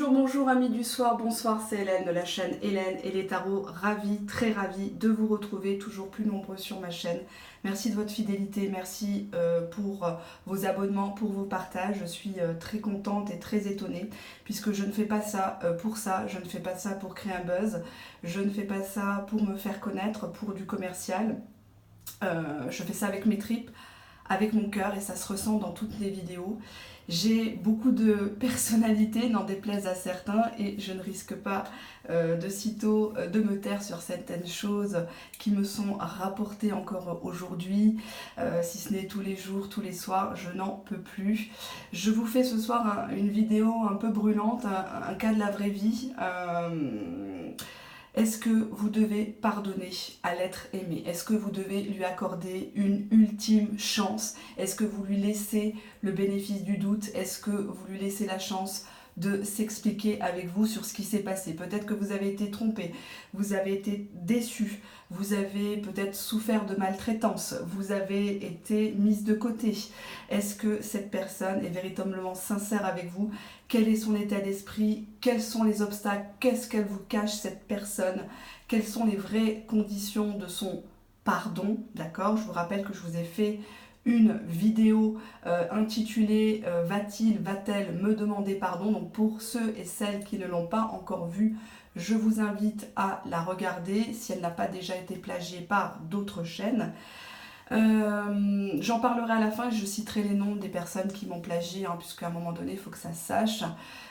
bonjour amis du soir, bonsoir, c'est Hélène de la chaîne Hélène et les tarots, ravie, très ravie de vous retrouver, toujours plus nombreux sur ma chaîne. Merci de votre fidélité, merci pour vos abonnements, pour vos partages, je suis très contente et très étonnée puisque je ne fais pas ça pour ça, je ne fais pas ça pour créer un buzz, je ne fais pas ça pour me faire connaître, pour du commercial, je fais ça avec mes tripes, avec mon cœur et ça se ressent dans toutes les vidéos. J'ai beaucoup de personnalité, n'en déplaise à certains, et je ne risque pas de sitôt de me taire sur certaines choses qui me sont rapportées encore aujourd'hui, si ce n'est tous les jours, tous les soirs, je n'en peux plus. Je vous fais ce soir une vidéo un peu brûlante, un cas de la vraie vie. Est-ce que vous devez pardonner à l'être aimé? Est-ce que vous devez lui accorder une ultime chance? Est-ce que vous lui laissez le bénéfice du doute? Est-ce que vous lui laissez la chance de s'expliquer avec vous sur ce qui s'est passé? Peut-être que vous avez été trompé, vous avez été déçu, vous avez peut-être souffert de maltraitance, vous avez été mise de côté. Est-ce que cette personne est véritablement sincère avec vous? Quel est son état d'esprit? Quels sont les obstacles? Qu'est-ce qu'elle vous cache, cette personne? Quelles sont les vraies conditions de son pardon? D'accord? Je vous rappelle que je vous ai fait une vidéo intitulée Va-t-il, va-t-elle me demander pardon? Donc pour ceux et celles qui ne l'ont pas encore vue, je vous invite à la regarder si elle n'a pas déjà été plagiée par d'autres chaînes. J'en parlerai à la fin et je citerai les noms des personnes qui m'ont plagié, hein, puisqu'à un moment donné il faut que ça se sache,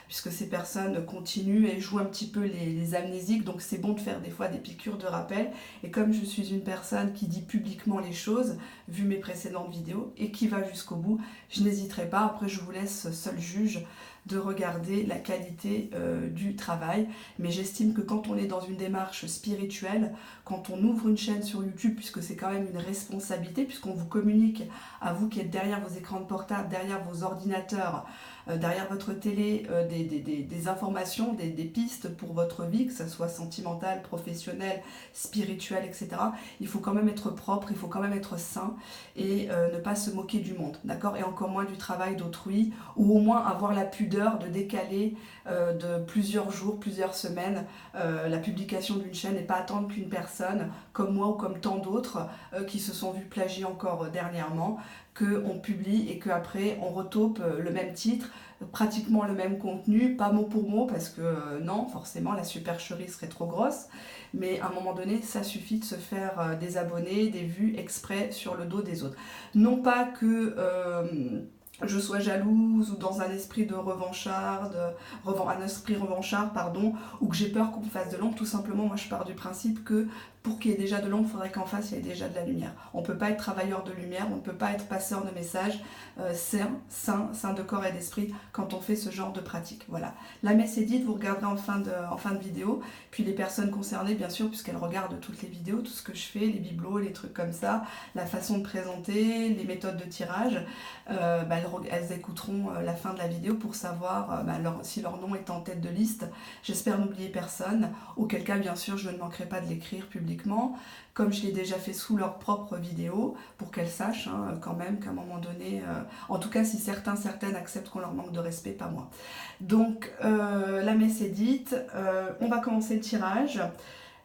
puisque ces personnes continuent et jouent un petit peu les amnésiques, donc c'est bon de faire des fois des piqûres de rappel. Et comme je suis une personne qui dit publiquement les choses, vu mes précédentes vidéos, et qui va jusqu'au bout, je n'hésiterai pas, après je vous laisse seul juge de regarder la qualité du travail. Mais j'estime que quand on est dans une démarche spirituelle, quand on ouvre une chaîne sur YouTube, puisque c'est quand même une responsabilité, puisqu'on vous communique à vous qui êtes derrière vos écrans de portable, derrière vos ordinateurs, derrière votre télé, des informations, des pistes pour votre vie, que ce soit sentimentale, professionnelle, spirituelle, etc. Il faut quand même être propre, il faut quand même être sain et ne pas se moquer du monde, d'accord? Et encore moins du travail d'autrui, ou au moins avoir la pudeur de décaler de plusieurs jours, plusieurs semaines la publication d'une chaîne et pas attendre qu'une personne comme moi ou comme tant d'autres qui se sont vus plagier encore dernièrement, qu'on publie et qu'après on retaupe le même titre, pratiquement le même contenu, pas mot pour mot parce que non, forcément la supercherie serait trop grosse, mais à un moment donné ça suffit de se faire des abonnés, des vues exprès sur le dos des autres. Non pas que je sois jalouse ou dans un esprit de un esprit revanchard, pardon, ou que j'ai peur qu'on me fasse de l'ombre. Tout simplement, moi je pars du principe que pour qu'il y ait déjà de l'ombre, il faudrait qu'en face il y ait déjà de la lumière. On ne peut pas être travailleur de lumière, on ne peut pas être passeur de messages sain de corps et d'esprit quand on fait ce genre de pratique. Voilà. La messe est dite, vous regarderez en fin de vidéo. Puis les personnes concernées, bien sûr, puisqu'elles regardent toutes les vidéos, tout ce que je fais, les bibelots, les trucs comme ça, la façon de présenter, les méthodes de tirage, elles écouteront la fin de la vidéo pour savoir si leur nom est en tête de liste. J'espère n'oublier personne, auquel cas, bien sûr, je ne manquerai pas de l'écrire publiquement, comme je l'ai déjà fait sous leur propre vidéo, pour qu'elles sachent quand même qu'à un moment donné, en tout cas si certaines acceptent qu'on leur manque de respect, pas moi. Donc la messe est dite, on va commencer le tirage.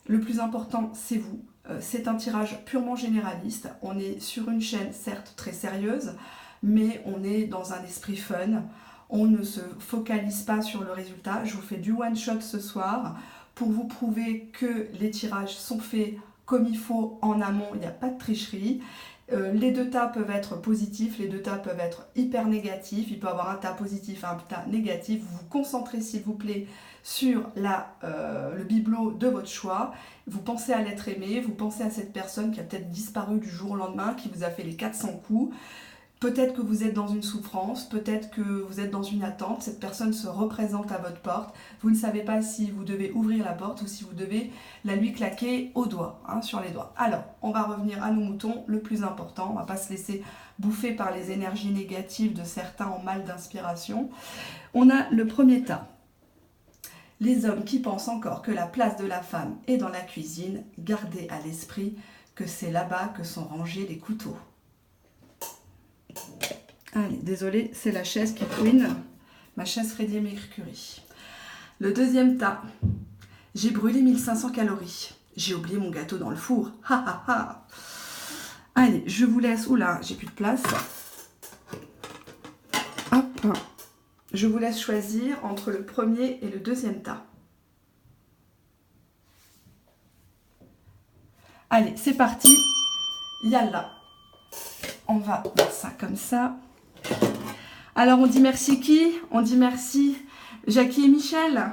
Le plus important c'est vous, c'est un tirage purement généraliste, on est sur une chaîne certes très sérieuse, mais on est dans un esprit fun, on ne se focalise pas sur le résultat. Je vous fais du one shot ce soir pour vous prouver que les tirages sont faits comme il faut en amont, il n'y a pas de tricherie. Les deux tas peuvent être positifs, les deux tas peuvent être hyper négatifs, il peut y avoir un tas positif et un tas négatif. Vous vous concentrez s'il vous plaît sur le bibelot de votre choix, vous pensez à l'être aimé, vous pensez à cette personne qui a peut-être disparu du jour au lendemain, qui vous a fait les 400 coups. Peut-être que vous êtes dans une souffrance, peut-être que vous êtes dans une attente, cette personne se représente à votre porte, vous ne savez pas si vous devez ouvrir la porte ou si vous devez la lui claquer au doigt, sur les doigts. Alors, on va revenir à nos moutons, le plus important, on ne va pas se laisser bouffer par les énergies négatives de certains en mal d'inspiration. On a le premier tas. Les hommes qui pensent encore que la place de la femme est dans la cuisine, gardez à l'esprit que c'est là-bas que sont rangés les couteaux. Allez, désolée, c'est la chaise qui couine, ma chaise Freddie Mercury. Le deuxième tas. J'ai brûlé 1500 calories. J'ai oublié mon gâteau dans le four. Ha ha ha. Allez, je vous laisse. Oula, j'ai plus de place. Hop. Je vous laisse choisir entre le premier et le deuxième tas. Allez, c'est parti. Yalla. On va mettre ça comme ça. Alors, on dit merci qui? On dit merci Jackie et Michel.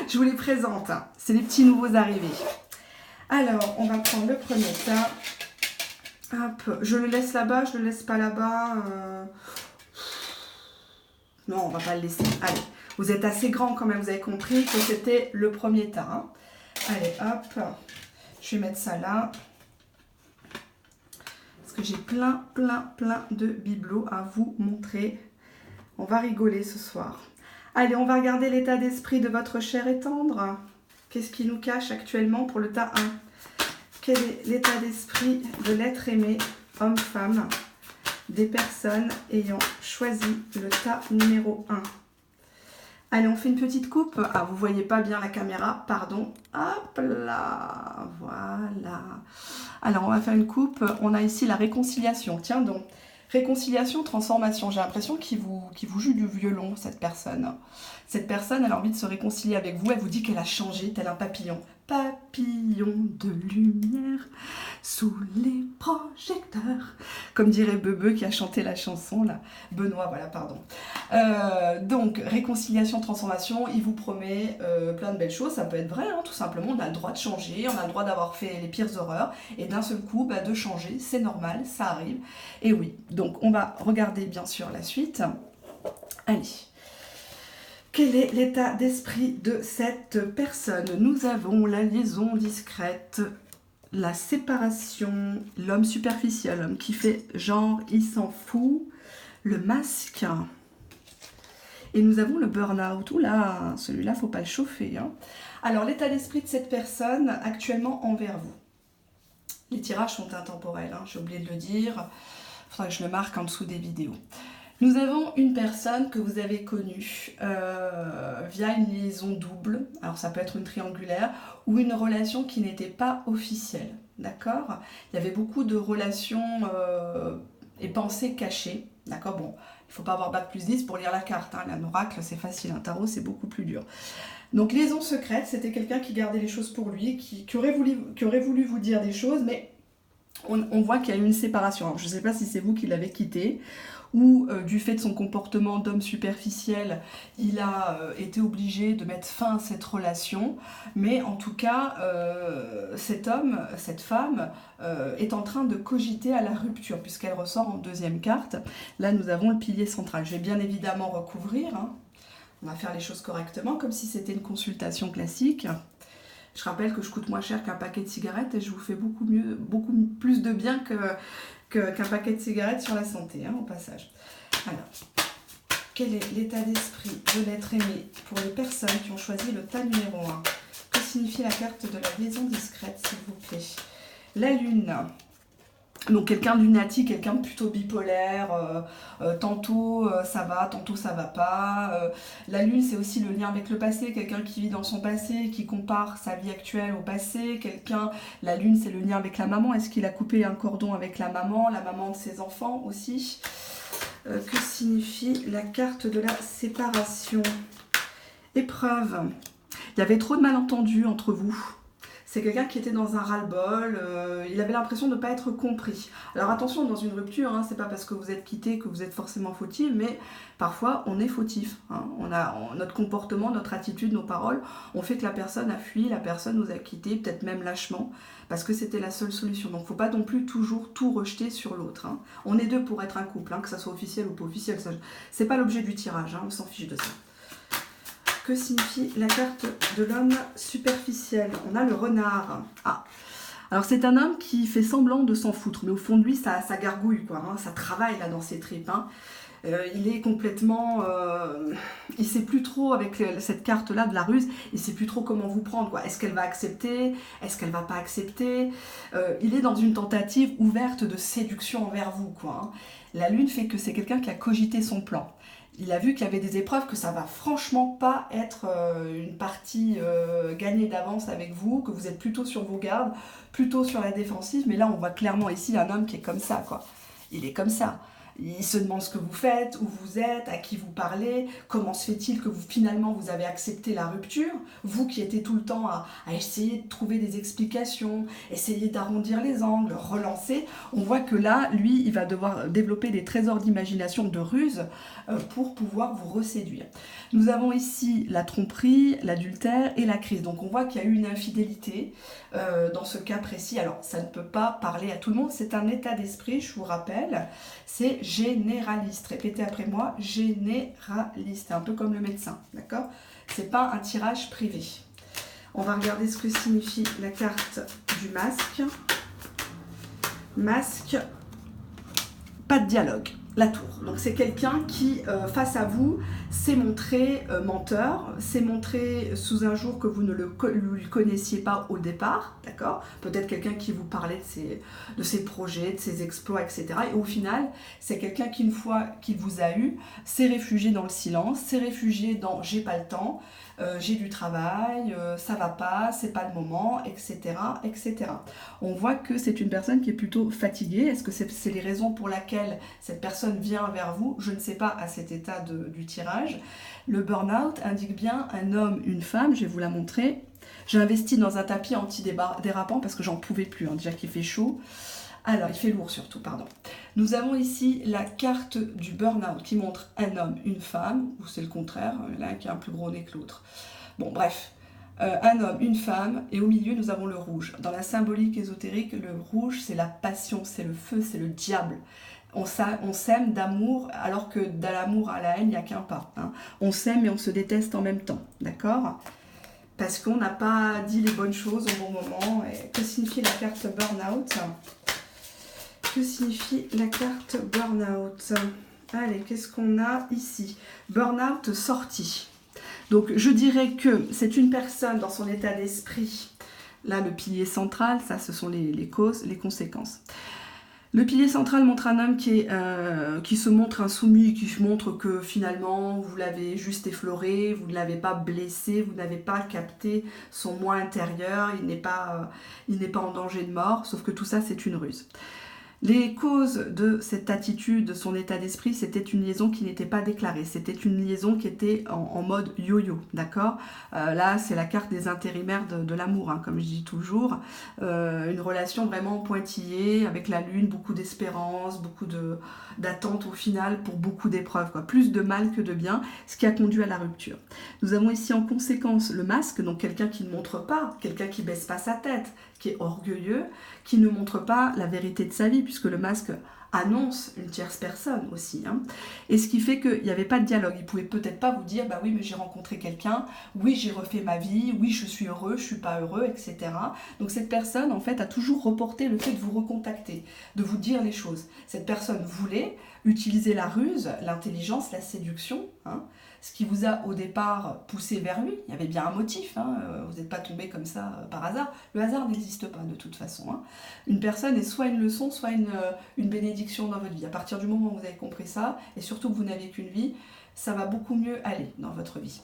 Je vous les présente. C'est les petits nouveaux arrivés. Alors, on va prendre le premier tas. Hop. Je le laisse là-bas, je le laisse pas là-bas. Non, on va pas le laisser. Allez, vous êtes assez grand quand même, vous avez compris que c'était le premier tas. Hein. Allez, hop. Je vais mettre ça là. Parce que j'ai plein de bibelots à vous montrer. On va rigoler ce soir. Allez, on va regarder l'état d'esprit de votre chair et tendre. Qu'est-ce qui nous cache actuellement pour le tas 1? Quel est l'état d'esprit de l'être aimé, homme-femme, des personnes ayant choisi le tas numéro 1? Allez, on fait une petite coupe. Ah, vous voyez pas bien la caméra, pardon. Hop là, voilà. Alors, on va faire une coupe. On a ici la réconciliation. Tiens donc, réconciliation, transformation. J'ai l'impression qu'il vous joue du violon, cette personne. Cette personne, elle a envie de se réconcilier avec vous. Elle vous dit qu'elle a changé, tel un papillon. Papillon de lumière sous les projecteurs. Comme dirait Bebe qui a chanté la chanson, là. Benoît, voilà, pardon. Donc, réconciliation, transformation, il vous promet plein de belles choses. Ça peut être vrai, hein, tout simplement. On a le droit de changer, on a le droit d'avoir fait les pires horreurs. Et d'un seul coup, bah, de changer, c'est normal, ça arrive. Et oui, donc on va regarder bien sûr la suite. Allez. Quel est l'état d'esprit de cette personne? Nous avons la liaison discrète, la séparation, l'homme superficiel, l'homme qui fait genre, il s'en fout, le masque. Et nous avons le burn-out. Oula, celui-là, faut pas le chauffer. Hein. Alors, l'état d'esprit de cette personne actuellement envers vous. Les tirages sont intemporels, hein, j'ai oublié de le dire. Il faudra que je le marque en dessous des vidéos. Nous avons une personne que vous avez connue via une liaison double, alors ça peut être une triangulaire, ou une relation qui n'était pas officielle, d'accord? Il y avait beaucoup de relations et pensées cachées, d'accord? Bon, il ne faut pas avoir bac+10 pour lire la carte, hein. Un oracle c'est facile, un tarot c'est beaucoup plus dur. Donc liaison secrète, c'était quelqu'un qui gardait les choses pour lui, qui aurait voulu vous dire des choses, mais on voit qu'il y a eu une séparation. Alors, je ne sais pas si c'est vous qui l'avez quitté, ou du fait de son comportement d'homme superficiel, il a été obligé de mettre fin à cette relation. Mais en tout cas, cet homme, cette femme, est en train de cogiter à la rupture, puisqu'elle ressort en deuxième carte. Là, nous avons le pilier central. Je vais bien évidemment recouvrir. Hein. On va faire les choses correctement, comme si c'était une consultation classique. Je rappelle que je coûte moins cher qu'un paquet de cigarettes et je vous fais beaucoup plus de bien qu'un paquet de cigarettes sur la santé, hein, au passage. Alors, quel est l'état d'esprit de l'être aimé pour les personnes qui ont choisi le tas numéro 1? Que signifie la carte de la liaison discrète, s'il vous plaît? La lune. Donc quelqu'un de lunatique, quelqu'un de plutôt bipolaire, tantôt ça va, tantôt ça va pas. La lune, c'est aussi le lien avec le passé, quelqu'un qui vit dans son passé, qui compare sa vie actuelle au passé. La lune, c'est le lien avec la maman. Est-ce qu'il a coupé un cordon avec la maman de ses enfants aussi? Que signifie la carte de la séparation? Épreuve. Il y avait trop de malentendus entre vous. C'est quelqu'un qui était dans un ras-le-bol, il avait l'impression de ne pas être compris. Alors attention, dans une rupture, hein, c'est pas parce que vous êtes quitté que vous êtes forcément fautif, mais parfois on est fautif. Hein. Notre comportement, notre attitude, nos paroles ont fait que la personne a fui, la personne nous a quittés, peut-être même lâchement, parce que c'était la seule solution. Donc il ne faut pas non plus toujours tout rejeter sur l'autre. Hein. On est deux pour être un couple, hein, que ça soit officiel ou pas officiel. C'est pas l'objet du tirage, hein, on s'en fiche de ça. Que signifie la carte de l'homme superficiel? On a le renard. Ah, alors c'est un homme qui fait semblant de s'en foutre, mais au fond de lui, ça gargouille, quoi. Hein, ça travaille là dans ses tripes. Hein. Il est complètement... il ne sait plus trop, avec cette carte-là de la ruse, il ne sait plus trop comment vous prendre, quoi. Est-ce qu'elle va accepter? Est-ce qu'elle ne va pas accepter? Il est dans une tentative ouverte de séduction envers vous, quoi. Hein. La lune fait que c'est quelqu'un qui a cogité son plan. Il a vu qu'il y avait des épreuves, que ça va franchement pas être une partie gagnée d'avance avec vous, que vous êtes plutôt sur vos gardes, plutôt sur la défensive. Mais là, on voit clairement ici un homme qui est comme ça, quoi. Il est comme ça. Il se demande ce que vous faites, où vous êtes, à qui vous parlez, comment se fait-il que finalement vous avez accepté la rupture, vous qui étiez tout le temps à essayer de trouver des explications, essayer d'arrondir les angles, relancer. On voit que là, lui, il va devoir développer des trésors d'imagination, de ruse, pour pouvoir vous reséduire. Nous avons ici la tromperie, l'adultère et la crise. Donc on voit qu'il y a eu une infidélité dans ce cas précis. Alors ça ne peut pas parler à tout le monde, c'est un état d'esprit, je vous rappelle, c'est généraliste. Répétez après moi, généraliste. C'est un peu comme le médecin, d'accord? C'est pas un tirage privé. On va regarder ce que signifie la carte du masque. Masque, pas de dialogue. La tour. Donc c'est quelqu'un qui, face à vous, s'est montré menteur, s'est montré sous un jour que vous ne le connaissiez pas au départ, d'accord? Peut-être quelqu'un qui vous parlait de ses projets, de ses exploits, etc. Et au final, c'est quelqu'un qui, une fois qu'il vous a eu, s'est réfugié dans le silence, s'est réfugié dans « j'ai pas le temps », j'ai du travail, ça va pas, c'est pas le moment, etc., etc. On voit que c'est une personne qui est plutôt fatiguée. Est-ce que c'est les raisons pour lesquelles cette personne vient vers vous? Je ne sais pas à cet état du tirage. Le burn-out indique bien un homme, une femme, je vais vous la montrer. J'ai investi dans un tapis anti-dérapant parce que j'en pouvais plus, hein, déjà qu'il fait chaud. Alors, il fait lourd surtout, pardon. Nous avons ici la carte du burn-out qui montre un homme, une femme, ou c'est le contraire, l'un qui a un plus gros nez que l'autre. Bon, bref, un homme, une femme, et au milieu, nous avons le rouge. Dans la symbolique ésotérique, le rouge, c'est la passion, c'est le feu, c'est le diable. On s'aime d'amour, alors que de l'amour à la haine, il n'y a qu'un pas. Hein. On s'aime et on se déteste en même temps, d'accord? Parce qu'on n'a pas dit les bonnes choses au bon moment. Et que signifie la carte burn-out? Que signifie la carte burn-out? Allez, qu'est-ce qu'on a ici? Burn-out sorti. Donc, je dirais que c'est une personne dans son état d'esprit. Là, le pilier central, ça, ce sont les causes, les conséquences. Le pilier central montre un homme qui se montre insoumis, qui montre que finalement, vous l'avez juste effleuré, vous ne l'avez pas blessé, vous n'avez pas capté son moi intérieur, il n'est pas en danger de mort, sauf que tout ça, c'est une ruse. Les causes de cette attitude, de son état d'esprit, c'était une liaison qui n'était pas déclarée. C'était une liaison qui était en mode yo-yo, d'accord? Là, c'est la carte des intérimaires de l'amour, hein, comme je dis toujours. Une relation vraiment pointillée, avec la lune, beaucoup d'espérance, beaucoup d'attente au final pour beaucoup d'épreuves, quoi. Plus de mal que de bien, ce qui a conduit à la rupture. Nous avons ici en conséquence le masque, donc quelqu'un qui ne montre pas, quelqu'un qui baisse pas sa tête, qui est orgueilleux, qui ne montre pas la vérité de sa vie, puisque le masque annonce une tierce personne aussi. Hein. Et ce qui fait qu'il n'y avait pas de dialogue. Il ne pouvait peut-être pas vous dire, bah oui, mais j'ai rencontré quelqu'un, oui, j'ai refait ma vie, oui, je suis heureux, je ne suis pas heureux, etc. Donc cette personne, en fait, a toujours reporté le fait de vous recontacter, de vous dire les choses. Cette personne voulait utiliser la ruse, l'intelligence, la séduction, hein, ce qui vous a au départ poussé vers lui. Il y avait bien un motif, hein, vous n'êtes pas tombé comme ça par hasard. Le hasard n'existe pas de toute façon. Hein. Une personne est soit une leçon, soit une bénédiction dans votre vie. À partir du moment où vous avez compris ça, et surtout que vous n'avez qu'une vie, ça va beaucoup mieux aller dans votre vie.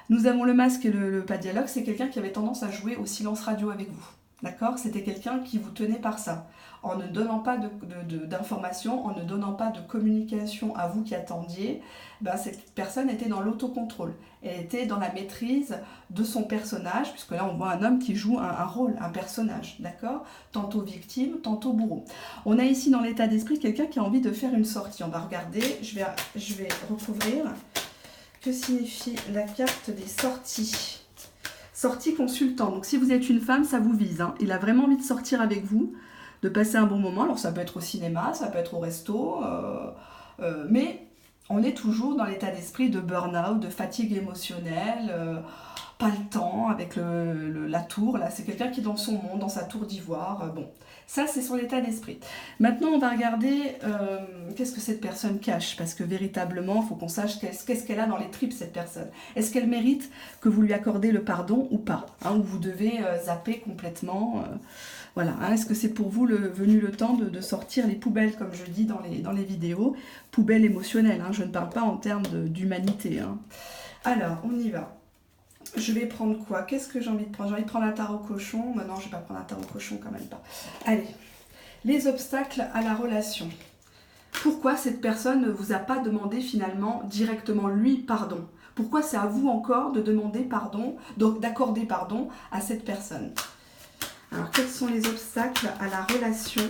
Nous avons le masque et le pas de dialogue, c'est quelqu'un qui avait tendance à jouer au silence radio avec vous. D'accord? C'était quelqu'un qui vous tenait par ça, en ne donnant pas d'informations, en ne donnant pas de communication à vous qui attendiez. Ben, cette personne était dans l'autocontrôle. Elle était dans la maîtrise de son personnage, puisque là on voit un homme qui joue un rôle, un personnage, d'accord? Tantôt victime, tantôt bourreau. On a ici dans l'état d'esprit quelqu'un qui a envie de faire une sortie. On va regarder, je vais recouvrir. Que signifie la carte des sorties? Sortie consultant. Donc si vous êtes une femme, ça vous vise. Hein. Il a vraiment envie de sortir avec vous, de passer un bon moment. Alors ça peut être au cinéma, ça peut être au resto, mais on est toujours dans l'état d'esprit de burn-out, de fatigue émotionnelle. pas le temps avec la tour, là, c'est quelqu'un qui est dans son monde, dans sa tour d'ivoire, bon. Ça, c'est son état d'esprit. Maintenant, on va regarder qu'est-ce que cette personne cache, parce que véritablement, il faut qu'on sache qu'est-ce qu'elle a dans les tripes, cette personne. Est-ce qu'elle mérite que vous lui accordez le pardon ou pas, hein, ou vous devez zapper complètement voilà, hein, est-ce que c'est pour vous venu le temps de sortir les poubelles, comme je dis dans les vidéos, poubelles émotionnelles, hein, je ne parle pas en termes d'humanité. Hein. Alors, on y va. Je vais prendre quoi? Qu'est-ce que j'ai envie de prendre? J'ai envie de prendre un tarot cochon. Mais non, je ne vais pas prendre un tarot cochon, quand même pas. Allez, les obstacles à la relation. Pourquoi cette personne ne vous a pas demandé finalement directement lui pardon? Pourquoi c'est à vous encore de demander pardon, donc d'accorder pardon à cette personne? Alors, quels sont les obstacles à la relation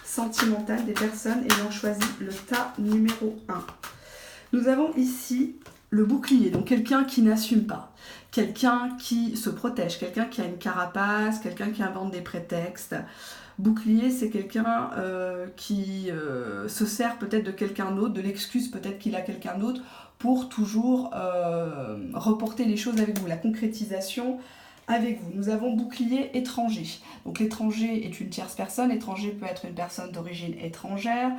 sentimentale des personnes ayant choisi le tas numéro 1? Nous avons ici le bouclier, donc quelqu'un qui n'assume pas, quelqu'un qui se protège, quelqu'un qui a une carapace, quelqu'un qui invente des prétextes. Bouclier, c'est quelqu'un qui se sert peut-être de quelqu'un d'autre, de l'excuse peut-être qu'il a quelqu'un d'autre, pour toujours reporter les choses avec vous, la concrétisation avec vous. Nous avons bouclier étranger. Donc l'étranger est une tierce personne. L'étranger peut être une personne d'origine étrangère.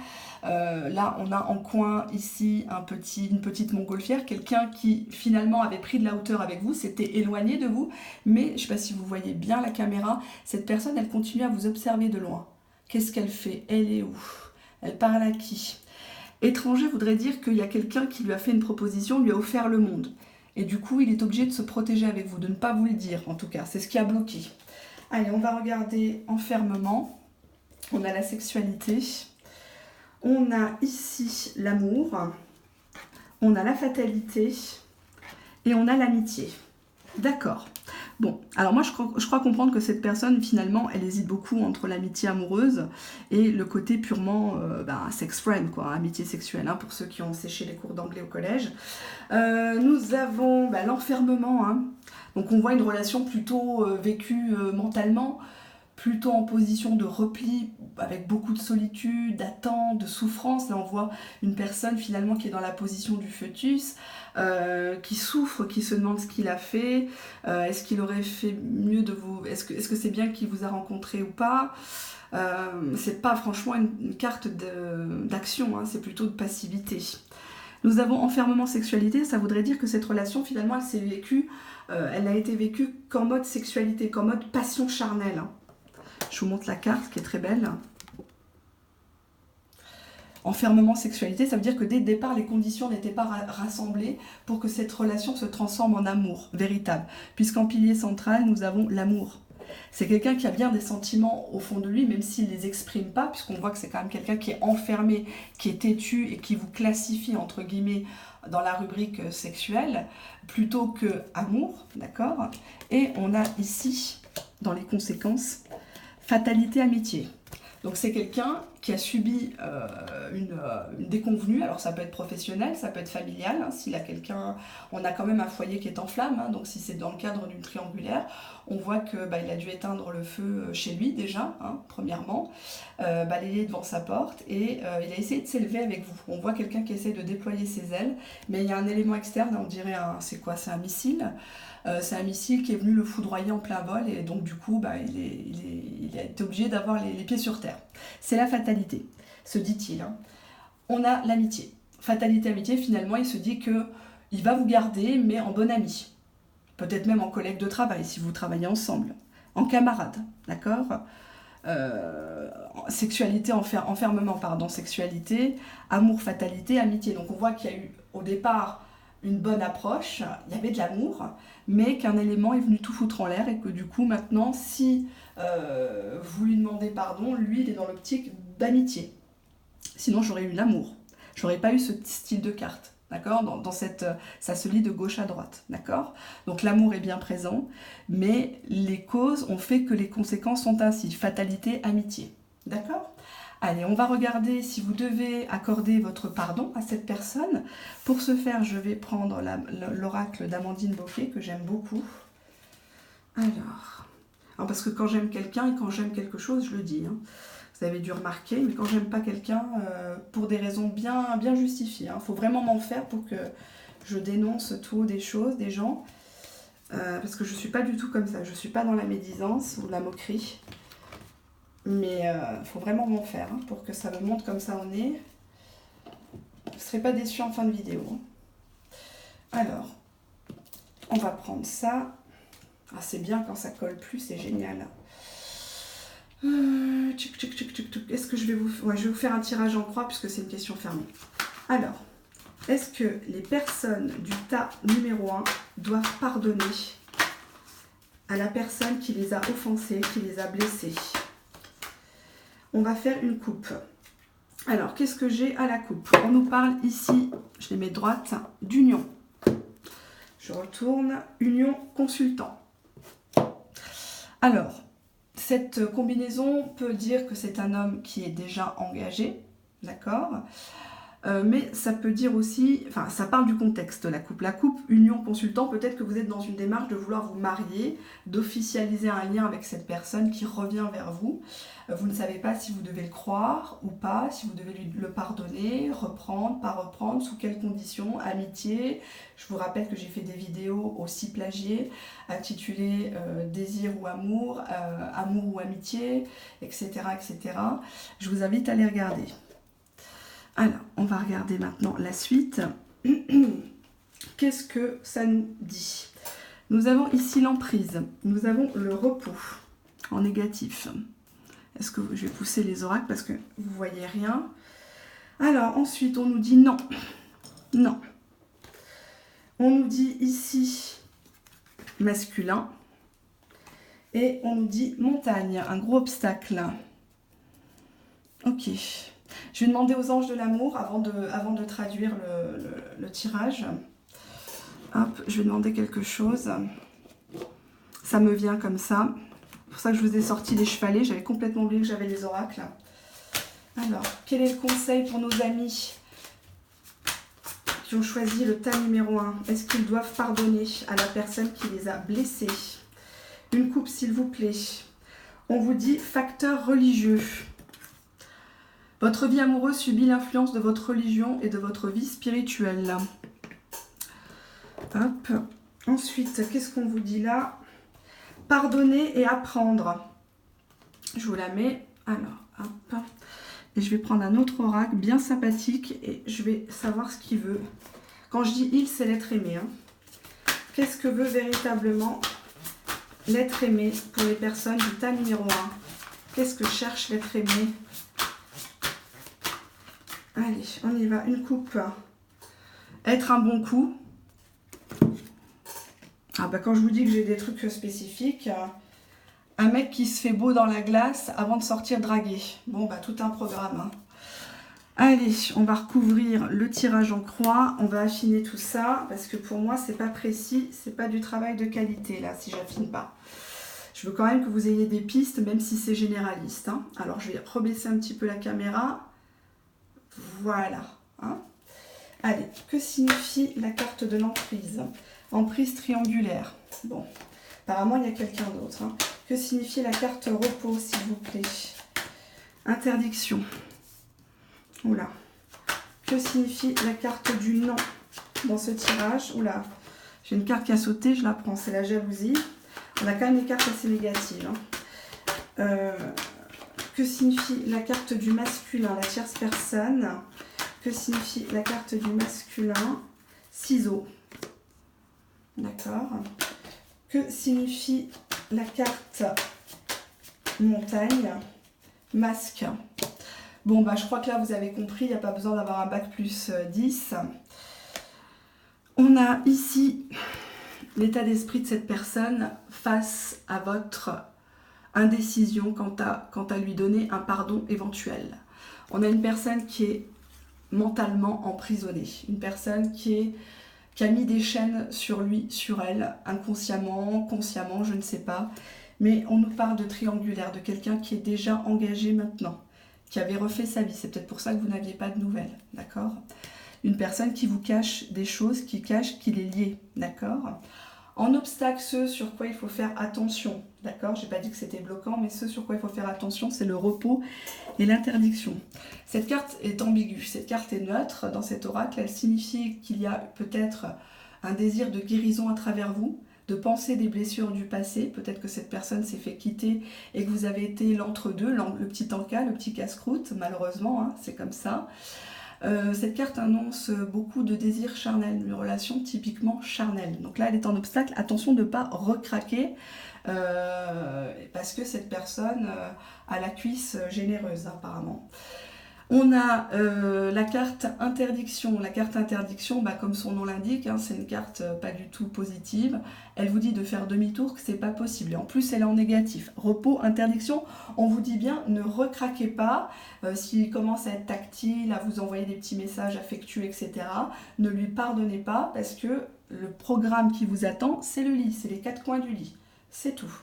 Là, on a en coin ici une petite montgolfière, quelqu'un qui finalement avait pris de la hauteur avec vous, s'était éloigné de vous, mais je ne sais pas si vous voyez bien la caméra, cette personne, elle continue à vous observer de loin. Qu'est-ce qu'elle fait? Elle est où? Elle parle à qui? Étranger voudrait dire qu'il y a quelqu'un qui lui a fait une proposition, lui a offert le monde. Et du coup, il est obligé de se protéger avec vous, de ne pas vous le dire, en tout cas. C'est ce qui a bloqué. Allez, on va regarder enfermement. On a la sexualité. On a ici l'amour. On a la fatalité. Et on a l'amitié. D'accord. Bon, alors moi je crois comprendre que cette personne finalement elle hésite beaucoup entre l'amitié amoureuse et le côté purement sex friend, quoi, amitié sexuelle, hein, pour ceux qui ont séché les cours d'anglais au collège. Nous avons l'enfermement, hein. Donc on voit une relation plutôt vécue mentalement, plutôt en position de repli, avec beaucoup de solitude, d'attente, de souffrance. Là, on voit une personne finalement qui est dans la position du fœtus, qui souffre, qui se demande ce qu'il a fait. Est-ce qu'il aurait fait mieux de vous... Est-ce que c'est bien qu'il vous a rencontré ou pas? C'est pas franchement une carte d'action, hein, c'est plutôt de passivité. Nous avons enfermement sexualité, ça voudrait dire que cette relation finalement elle s'est vécue, elle n'a été vécue qu'en mode sexualité, qu'en mode passion charnelle. Hein. Je vous montre la carte qui est très belle. Enfermement, sexualité, ça veut dire que dès le départ, les conditions n'étaient pas rassemblées pour que cette relation se transforme en amour véritable. Puisqu'en pilier central, nous avons l'amour. C'est quelqu'un qui a bien des sentiments au fond de lui, même s'il ne les exprime pas, puisqu'on voit que c'est quand même quelqu'un qui est enfermé, qui est têtu et qui vous classifie, entre guillemets, dans la rubrique sexuelle, plutôt que amour, d'accord? Et on a ici, dans les conséquences, fatalité, amitié. Donc c'est quelqu'un qui a subi une déconvenue, alors ça peut être professionnel, ça peut être familial, hein, s'il a quelqu'un, on a quand même un foyer qui est en flamme, hein, donc si c'est dans le cadre d'une triangulaire, on voit que il a dû éteindre le feu chez lui déjà, hein, premièrement, balayer devant sa porte, et il a essayé de s'élever avec vous. On voit quelqu'un qui essaie de déployer ses ailes, mais il y a un élément externe, on dirait, c'est quoi? C'est un missile. C'est un missile qui est venu le foudroyer en plein vol et donc du coup il a été obligé d'avoir les pieds sur terre. C'est la fatalité, se dit-il. Hein. On a l'amitié. Fatalité, amitié, finalement il se dit que il va vous garder mais en bon ami. Peut-être même en collègue de travail si vous travaillez ensemble. En camarade, d'accord? Sexualité, enfermement, pardon, sexualité, amour, fatalité, amitié. Donc on voit qu'il y a eu au départ une bonne approche, il y avait de l'amour, mais qu'un élément est venu tout foutre en l'air et que du coup maintenant, si vous lui demandez pardon, lui il est dans l'optique d'amitié. Sinon j'aurais eu l'amour, j'aurais pas eu ce style de carte, d'accord? Dans cette, ça se lit de gauche à droite, d'accord? Donc l'amour est bien présent, mais les causes ont fait que les conséquences sont ainsi, fatalité, amitié, d'accord? Allez, on va regarder si vous devez accorder votre pardon à cette personne. Pour ce faire, je vais prendre l'oracle d'Amandine Boquet, que j'aime beaucoup. Alors, parce que quand j'aime quelqu'un et quand j'aime quelque chose, je le dis. Hein. Vous avez dû remarquer, mais quand j'aime pas quelqu'un, pour des raisons bien justifiées, il faut vraiment m'en faire pour que je dénonce tout des choses, des gens. parce que je ne suis pas du tout comme ça. Je ne suis pas dans la médisance ou la moquerie. Mais il faut vraiment m'en faire hein, pour que ça me monte comme ça au nez. Vous ne serez pas déçus en fin de vidéo. Hein. Alors, on va prendre ça. Ah, c'est bien quand ça colle plus, c'est génial. Est-ce que je vais vous... Ouais, je vais vous faire un tirage en croix puisque c'est une question fermée. Alors, est-ce que les personnes du tas numéro 1 doivent pardonner à la personne qui les a offensés, qui les a blessés? On va faire une coupe. Alors, qu'est-ce que j'ai à la coupe? On nous parle ici, je les mets droite, d'union. Je retourne, union consultant. Alors, cette combinaison peut dire que c'est un homme qui est déjà engagé, d'accord? Mais ça peut dire aussi, enfin ça parle du contexte, la coupe. La coupe, union, consultant, peut-être que vous êtes dans une démarche de vouloir vous marier, d'officialiser un lien avec cette personne qui revient vers vous. Vous ne savez pas si vous devez le croire ou pas, si vous devez le pardonner, reprendre, pas reprendre, sous quelles conditions, amitié. Je vous rappelle que j'ai fait des vidéos aussi plagiées, intitulées Désir ou amour, amour ou amitié, etc., etc. Je vous invite à les regarder. Alors, on va regarder maintenant la suite. Qu'est-ce que ça nous dit? Nous avons ici l'emprise. Nous avons le repos en négatif. Est-ce que je vais pousser les oracles parce que vous ne voyez rien? Alors, ensuite, on nous dit non. Non. On nous dit ici masculin. Et on nous dit montagne, un gros obstacle. Ok. Je vais demander aux anges de l'amour avant de traduire le tirage. Hop, je vais demander quelque chose. Ça me vient comme ça. C'est pour ça que je vous ai sorti les chevalets. J'avais complètement oublié que j'avais les oracles. Alors, quel est le conseil pour nos amis qui ont choisi le tas numéro 1? Est-ce qu'ils doivent pardonner à la personne qui les a blessés? Une coupe, s'il vous plaît. On vous dit facteur religieux. Votre vie amoureuse subit l'influence de votre religion et de votre vie spirituelle. Hop. Ensuite, qu'est-ce qu'on vous dit là? Pardonner et apprendre. Je vous la mets. Alors, hop. Et je vais prendre un autre oracle bien sympathique et je vais savoir ce qu'il veut. Quand je dis il, c'est l'être aimé. Hein. Qu'est-ce que veut véritablement l'être aimé pour les personnes du tas numéro 1? Qu'est-ce que cherche l'être aimé? Allez, on y va. Une coupe. Être un bon coup. Ah bah quand je vous dis que j'ai des trucs spécifiques, un mec qui se fait beau dans la glace avant de sortir draguer. Bon bah tout un programme. Hein. Allez, on va recouvrir le tirage en croix. On va affiner tout ça parce que pour moi c'est pas précis, c'est pas du travail de qualité là si j'affine pas. Je veux quand même que vous ayez des pistes même si c'est généraliste. Hein. Alors je vais rebaisser un petit peu la caméra. Voilà. Hein. Allez, que signifie la carte de l'emprise? Emprise triangulaire. Bon, apparemment il y a quelqu'un d'autre. Hein. Que signifie la carte repos, s'il vous plaît? Interdiction. Oula. Que signifie la carte du non dans ce tirage? Oula. J'ai une carte qui a sauté, je la prends. C'est la jalousie. On a quand même des cartes assez négatives. Hein. Que signifie la carte du masculin, la tierce personne? Que signifie la carte du masculin? Ciseaux. D'accord. Que signifie la carte montagne? Masque. Bon, bah je crois que là, vous avez compris, il n'y a pas besoin d'avoir un bac plus 10. On a ici l'état d'esprit de cette personne face à votre indécision quant à lui donner un pardon éventuel. On a une personne qui est mentalement emprisonnée, une personne qui a mis des chaînes sur lui, sur elle, inconsciemment, consciemment, je ne sais pas, mais on nous parle de triangulaire, de quelqu'un qui est déjà engagé maintenant, qui avait refait sa vie, c'est peut-être pour ça que vous n'aviez pas de nouvelles, d'accord? Une personne qui vous cache des choses, qui cache qu'il est lié, d'accord? En obstacle, ce sur quoi il faut faire attention, d'accord? Je n'ai pas dit que c'était bloquant, mais ce sur quoi il faut faire attention, c'est le repos et l'interdiction. Cette carte est ambiguë, cette carte est neutre. Dans cet oracle, elle signifie qu'il y a peut-être un désir de guérison à travers vous, de penser des blessures du passé. Peut-être que cette personne s'est fait quitter et que vous avez été l'entre-deux, le petit encas, le petit casse-croûte, malheureusement, hein, c'est comme ça. Cette carte annonce beaucoup de désirs charnels, une relation typiquement charnelle. Donc là, elle est en obstacle. Attention de ne pas recraquer parce que cette personne a la cuisse généreuse, apparemment. On a la carte interdiction. La carte interdiction, comme son nom l'indique, hein, c'est une carte pas du tout positive. Elle vous dit de faire demi-tour, que c'est pas possible. Et en plus, elle est en négatif. Repos, interdiction, on vous dit bien, ne recraquez pas. S'il commence à être tactile, à vous envoyer des petits messages affectueux, etc., ne lui pardonnez pas parce que le programme qui vous attend, c'est le lit, c'est les 4 coins du lit. C'est tout.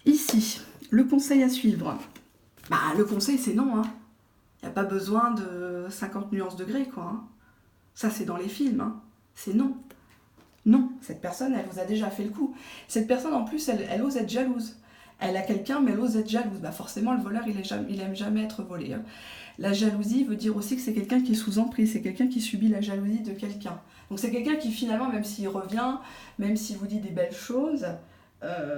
Ici, le conseil à suivre. Le conseil, c'est non, hein. Il n'y a pas besoin de 50 nuances de gris, quoi. Hein. Ça, c'est dans les films. Hein. C'est non. Non, cette personne, elle vous a déjà fait le coup. Cette personne, en plus, elle ose être jalouse. Elle a quelqu'un, mais elle ose être jalouse. Forcément, le voleur, il aime jamais être volé. Hein. La jalousie veut dire aussi que c'est quelqu'un qui est sous emprise. C'est quelqu'un qui subit la jalousie de quelqu'un. Donc, c'est quelqu'un qui, finalement, même s'il revient, même s'il vous dit des belles choses,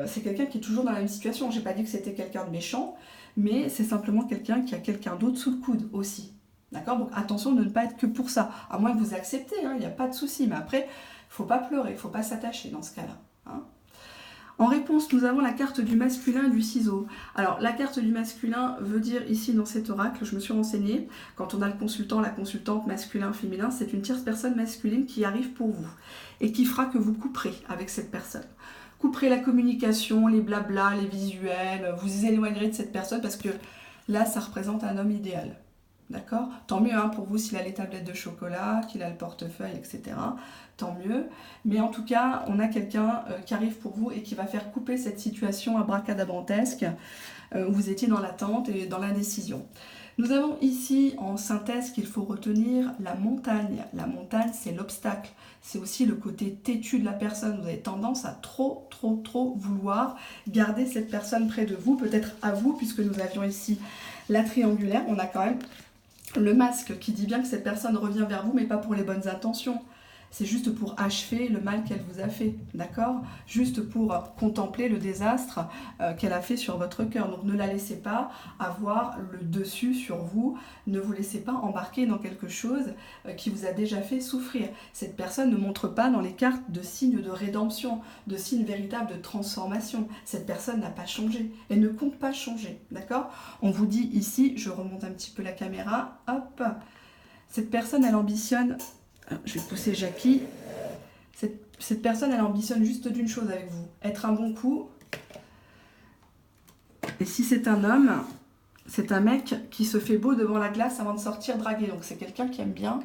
c'est quelqu'un qui est toujours dans la même situation. J'ai pas dit que c'était quelqu'un de méchant, mais c'est simplement quelqu'un qui a quelqu'un d'autre sous le coude aussi. D'accord? Donc attention de ne pas être que pour ça. À moins que vous acceptez, il n'y a pas de souci. Mais après, il ne faut pas pleurer, il ne faut pas s'attacher dans ce cas-là. Hein. En réponse, nous avons la carte du masculin et du ciseau. Alors, la carte du masculin veut dire ici dans cet oracle, je me suis renseignée, quand on a le consultant, la consultante masculin, féminin, c'est une tierce personne masculine qui arrive pour vous et qui fera que vous couperez avec cette personne. Couperez la communication, les blablas, les visuels, vous éloignerez de cette personne parce que là, ça représente un homme idéal. D'accord? Tant mieux pour vous s'il a les tablettes de chocolat, qu'il a le portefeuille, etc. Tant mieux. Mais en tout cas, on a quelqu'un qui arrive pour vous et qui va faire couper cette situation abracadabrantesque où vous étiez dans l'attente et dans l'indécision. Nous avons ici en synthèse qu'il faut retenir la montagne. La montagne, c'est l'obstacle. C'est aussi le côté têtu de la personne. Vous avez tendance à trop vouloir garder cette personne près de vous, peut-être à vous, puisque nous avions ici la triangulaire. On a quand même le masque qui dit bien que cette personne revient vers vous, mais pas pour les bonnes intentions. C'est juste pour achever le mal qu'elle vous a fait, d'accord? Juste pour contempler le désastre qu'elle a fait sur votre cœur. Donc ne la laissez pas avoir le dessus sur vous. Ne vous laissez pas embarquer dans quelque chose qui vous a déjà fait souffrir. Cette personne ne montre pas dans les cartes de signes de rédemption, de signes véritables de transformation. Cette personne n'a pas changé. Elle ne compte pas changer, d'accord? On vous dit ici, je remonte un petit peu la caméra, hop. Cette personne, elle ambitionne... Je vais pousser Jackie. Cette personne, elle ambitionne juste d'une chose avec vous. Être un bon coup. Et si c'est un homme, c'est un mec qui se fait beau devant la glace avant de sortir draguer. Donc c'est quelqu'un qui aime bien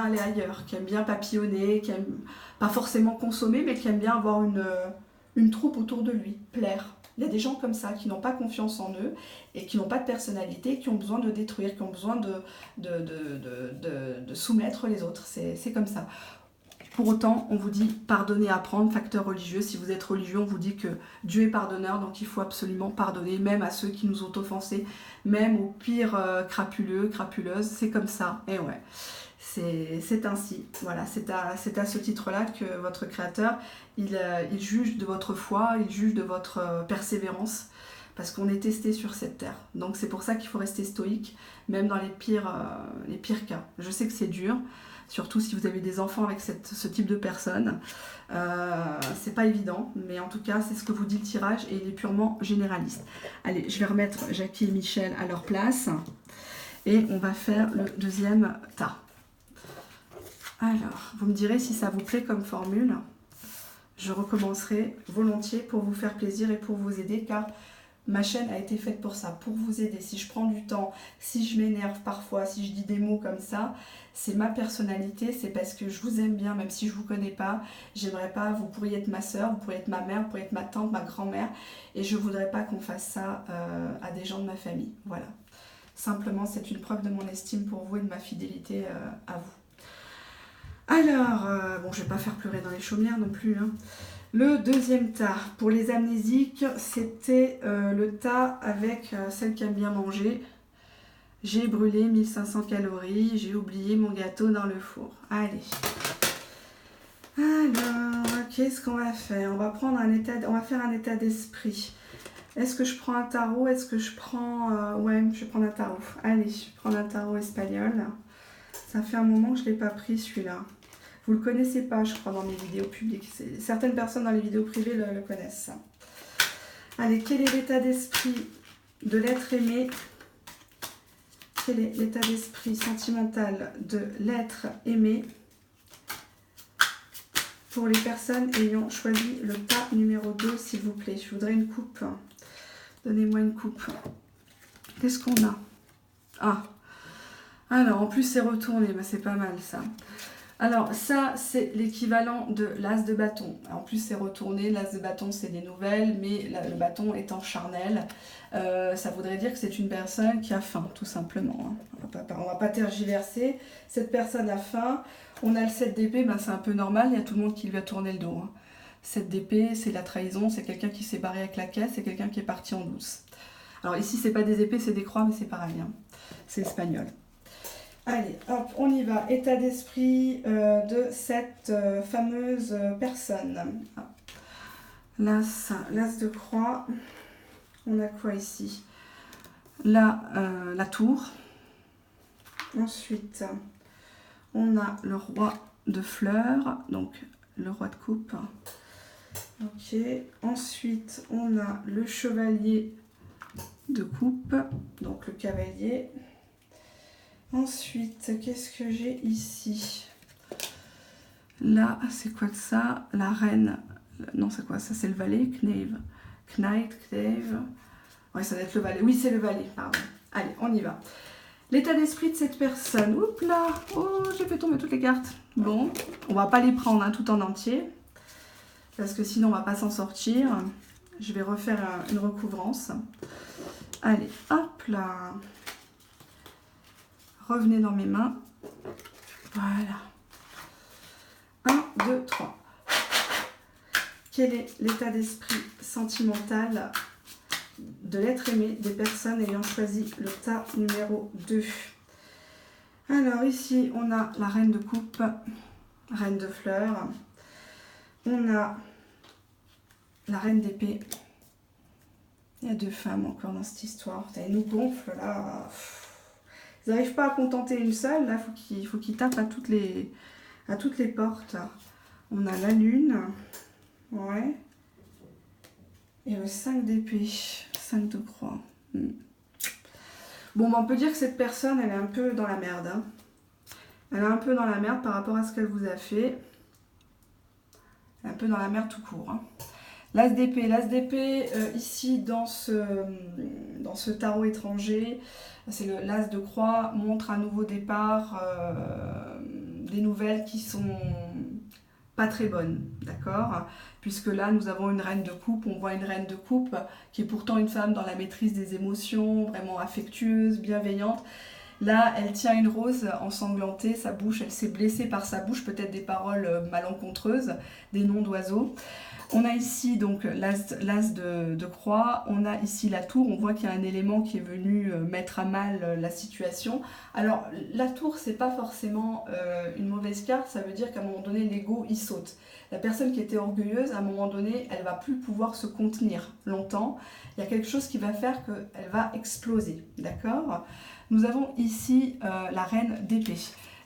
aller ailleurs, qui aime bien papillonner, qui aime pas forcément consommer, mais qui aime bien avoir une troupe autour de lui, plaire. Il y a des gens comme ça qui n'ont pas confiance en eux et qui n'ont pas de personnalité, qui ont besoin de détruire, qui ont besoin de soumettre les autres. C'est comme ça. Pour autant, on vous dit pardonner, apprendre, facteur religieux. Si vous êtes religieux, on vous dit que Dieu est pardonneur, donc il faut absolument pardonner, même à ceux qui nous ont offensés, même aux pires crapuleux, crapuleuses. C'est comme ça, et ouais. C'est ainsi, voilà, c'est à ce titre-là que votre créateur, il juge de votre foi, il juge de votre persévérance, parce qu'on est testé sur cette terre. Donc c'est pour ça qu'il faut rester stoïque, même dans les pires cas. Je sais que c'est dur, surtout si vous avez des enfants avec ce type de personnes. C'est pas évident, mais en tout cas, c'est ce que vous dit le tirage, et il est purement généraliste. Allez, je vais remettre Jackie et Michel à leur place, et on va faire le deuxième tas. Alors, vous me direz si ça vous plaît comme formule. Je recommencerai volontiers pour vous faire plaisir et pour vous aider, car ma chaîne a été faite pour ça, pour vous aider. Si je prends du temps, si je m'énerve parfois, si je dis des mots comme ça, c'est ma personnalité, c'est parce que je vous aime bien, même si je ne vous connais pas. J'aimerais pas, vous pourriez être ma soeur, vous pourriez être ma mère, vous pourriez être ma tante, ma grand-mère, et je ne voudrais pas qu'on fasse ça à des gens de ma famille. Voilà. Simplement, c'est une preuve de mon estime pour vous et de ma fidélité à vous. Alors, bon, je ne vais pas faire pleurer dans les chaumières non plus. Hein. Le deuxième tas, pour les amnésiques, c'était le tas avec celle qui aime bien manger. J'ai brûlé 1500 calories, j'ai oublié mon gâteau dans le four. Allez. Alors, qu'est-ce qu'on va faire? On va faire un état d'esprit. Est-ce que je prends un tarot? Est-ce que je prends... ouais, je vais prendre un tarot. Allez, je vais prendre un tarot espagnol. Ça fait un moment que je ne l'ai pas pris, celui-là. Vous ne le connaissez pas, je crois, dans mes vidéos publiques. Certaines personnes dans les vidéos privées le connaissent. Allez, quel est l'état d'esprit de l'être aimé? Quel est l'état d'esprit sentimental de l'être aimé pour les personnes ayant choisi le pas numéro 2, s'il vous plaît? Je voudrais une coupe. Donnez-moi une coupe. Qu'est-ce qu'on a? Ah, alors en plus c'est retourné, bah, c'est pas mal ça. Alors ça c'est l'équivalent de l'as de bâton. En plus c'est retourné, l'as de bâton c'est des nouvelles, mais le bâton étant charnel, ça voudrait dire que c'est une personne qui a faim tout simplement. Hein. On va pas tergiverser, cette personne a faim. On a le 7 d'épée, ben, c'est un peu normal, il y a tout le monde qui lui a tourné le dos. Hein. 7 d'épée, c'est la trahison, c'est quelqu'un qui s'est barré avec la caisse, c'est quelqu'un qui est parti en douce. Alors ici c'est pas des épées, c'est des croix, mais c'est pareil, hein. C'est espagnol. Allez, hop, on y va. État d'esprit de cette fameuse personne. L'as de croix. On a quoi ici? Là, la tour. Ensuite, on a le roi de fleurs, donc le roi de coupe. Ok. Ensuite, on a le chevalier de coupe, donc le cavalier. Ensuite, qu'est-ce que j'ai ici? Là, c'est quoi que ça? La reine. Non, c'est quoi ça? C'est le valet, Knave. Knave. Ouais, ça doit être le valet. Oui, c'est le valet, pardon. Allez, on y va. L'état d'esprit de cette personne. Oups là. Oh, j'ai fait tomber toutes les cartes. Bon, on va pas les prendre hein, tout en entier. Parce que sinon, on va pas s'en sortir. Je vais refaire une recouvrance. Allez, hop là. Revenez dans mes mains. Voilà. 1, 2, 3. Quel est l'état d'esprit sentimental de l'être aimé des personnes ayant choisi le tas numéro 2? Alors ici, on a la reine de coupe, reine de fleurs. On a la reine d'épée. Il y a 2 femmes encore dans cette histoire. Elle nous gonfle là. Ils n'arrivent pas à contenter une seule, là, il faut qu'ils tapent à toutes les portes. On a la lune, ouais, et le 5 d'épée, 5 de croix. Bon, ben, on peut dire que cette personne, elle est un peu dans la merde. Hein. Elle est un peu dans la merde par rapport à ce qu'elle vous a fait. Elle est un peu dans la merde tout court. Hein. L'as d'épée, ici dans ce tarot étranger, c'est l'as de croix, montre un nouveau départ, des nouvelles qui sont pas très bonnes, d'accord? Puisque là, nous avons une reine de coupe, on voit une reine de coupe qui est pourtant une femme dans la maîtrise des émotions, vraiment affectueuse, bienveillante. Là, elle tient une rose ensanglantée, sa bouche, elle s'est blessée par sa bouche, peut-être des paroles malencontreuses, des noms d'oiseaux. On a ici donc l'as de croix, on a ici la tour, on voit qu'il y a un élément qui est venu mettre à mal la situation. Alors la tour, c'est pas forcément une mauvaise carte, ça veut dire qu'à un moment donné l'ego il saute. La personne qui était orgueilleuse, à un moment donné, elle va plus pouvoir se contenir longtemps. Il y a quelque chose qui va faire qu'elle va exploser, d'accord? Nous avons ici la reine d'épée.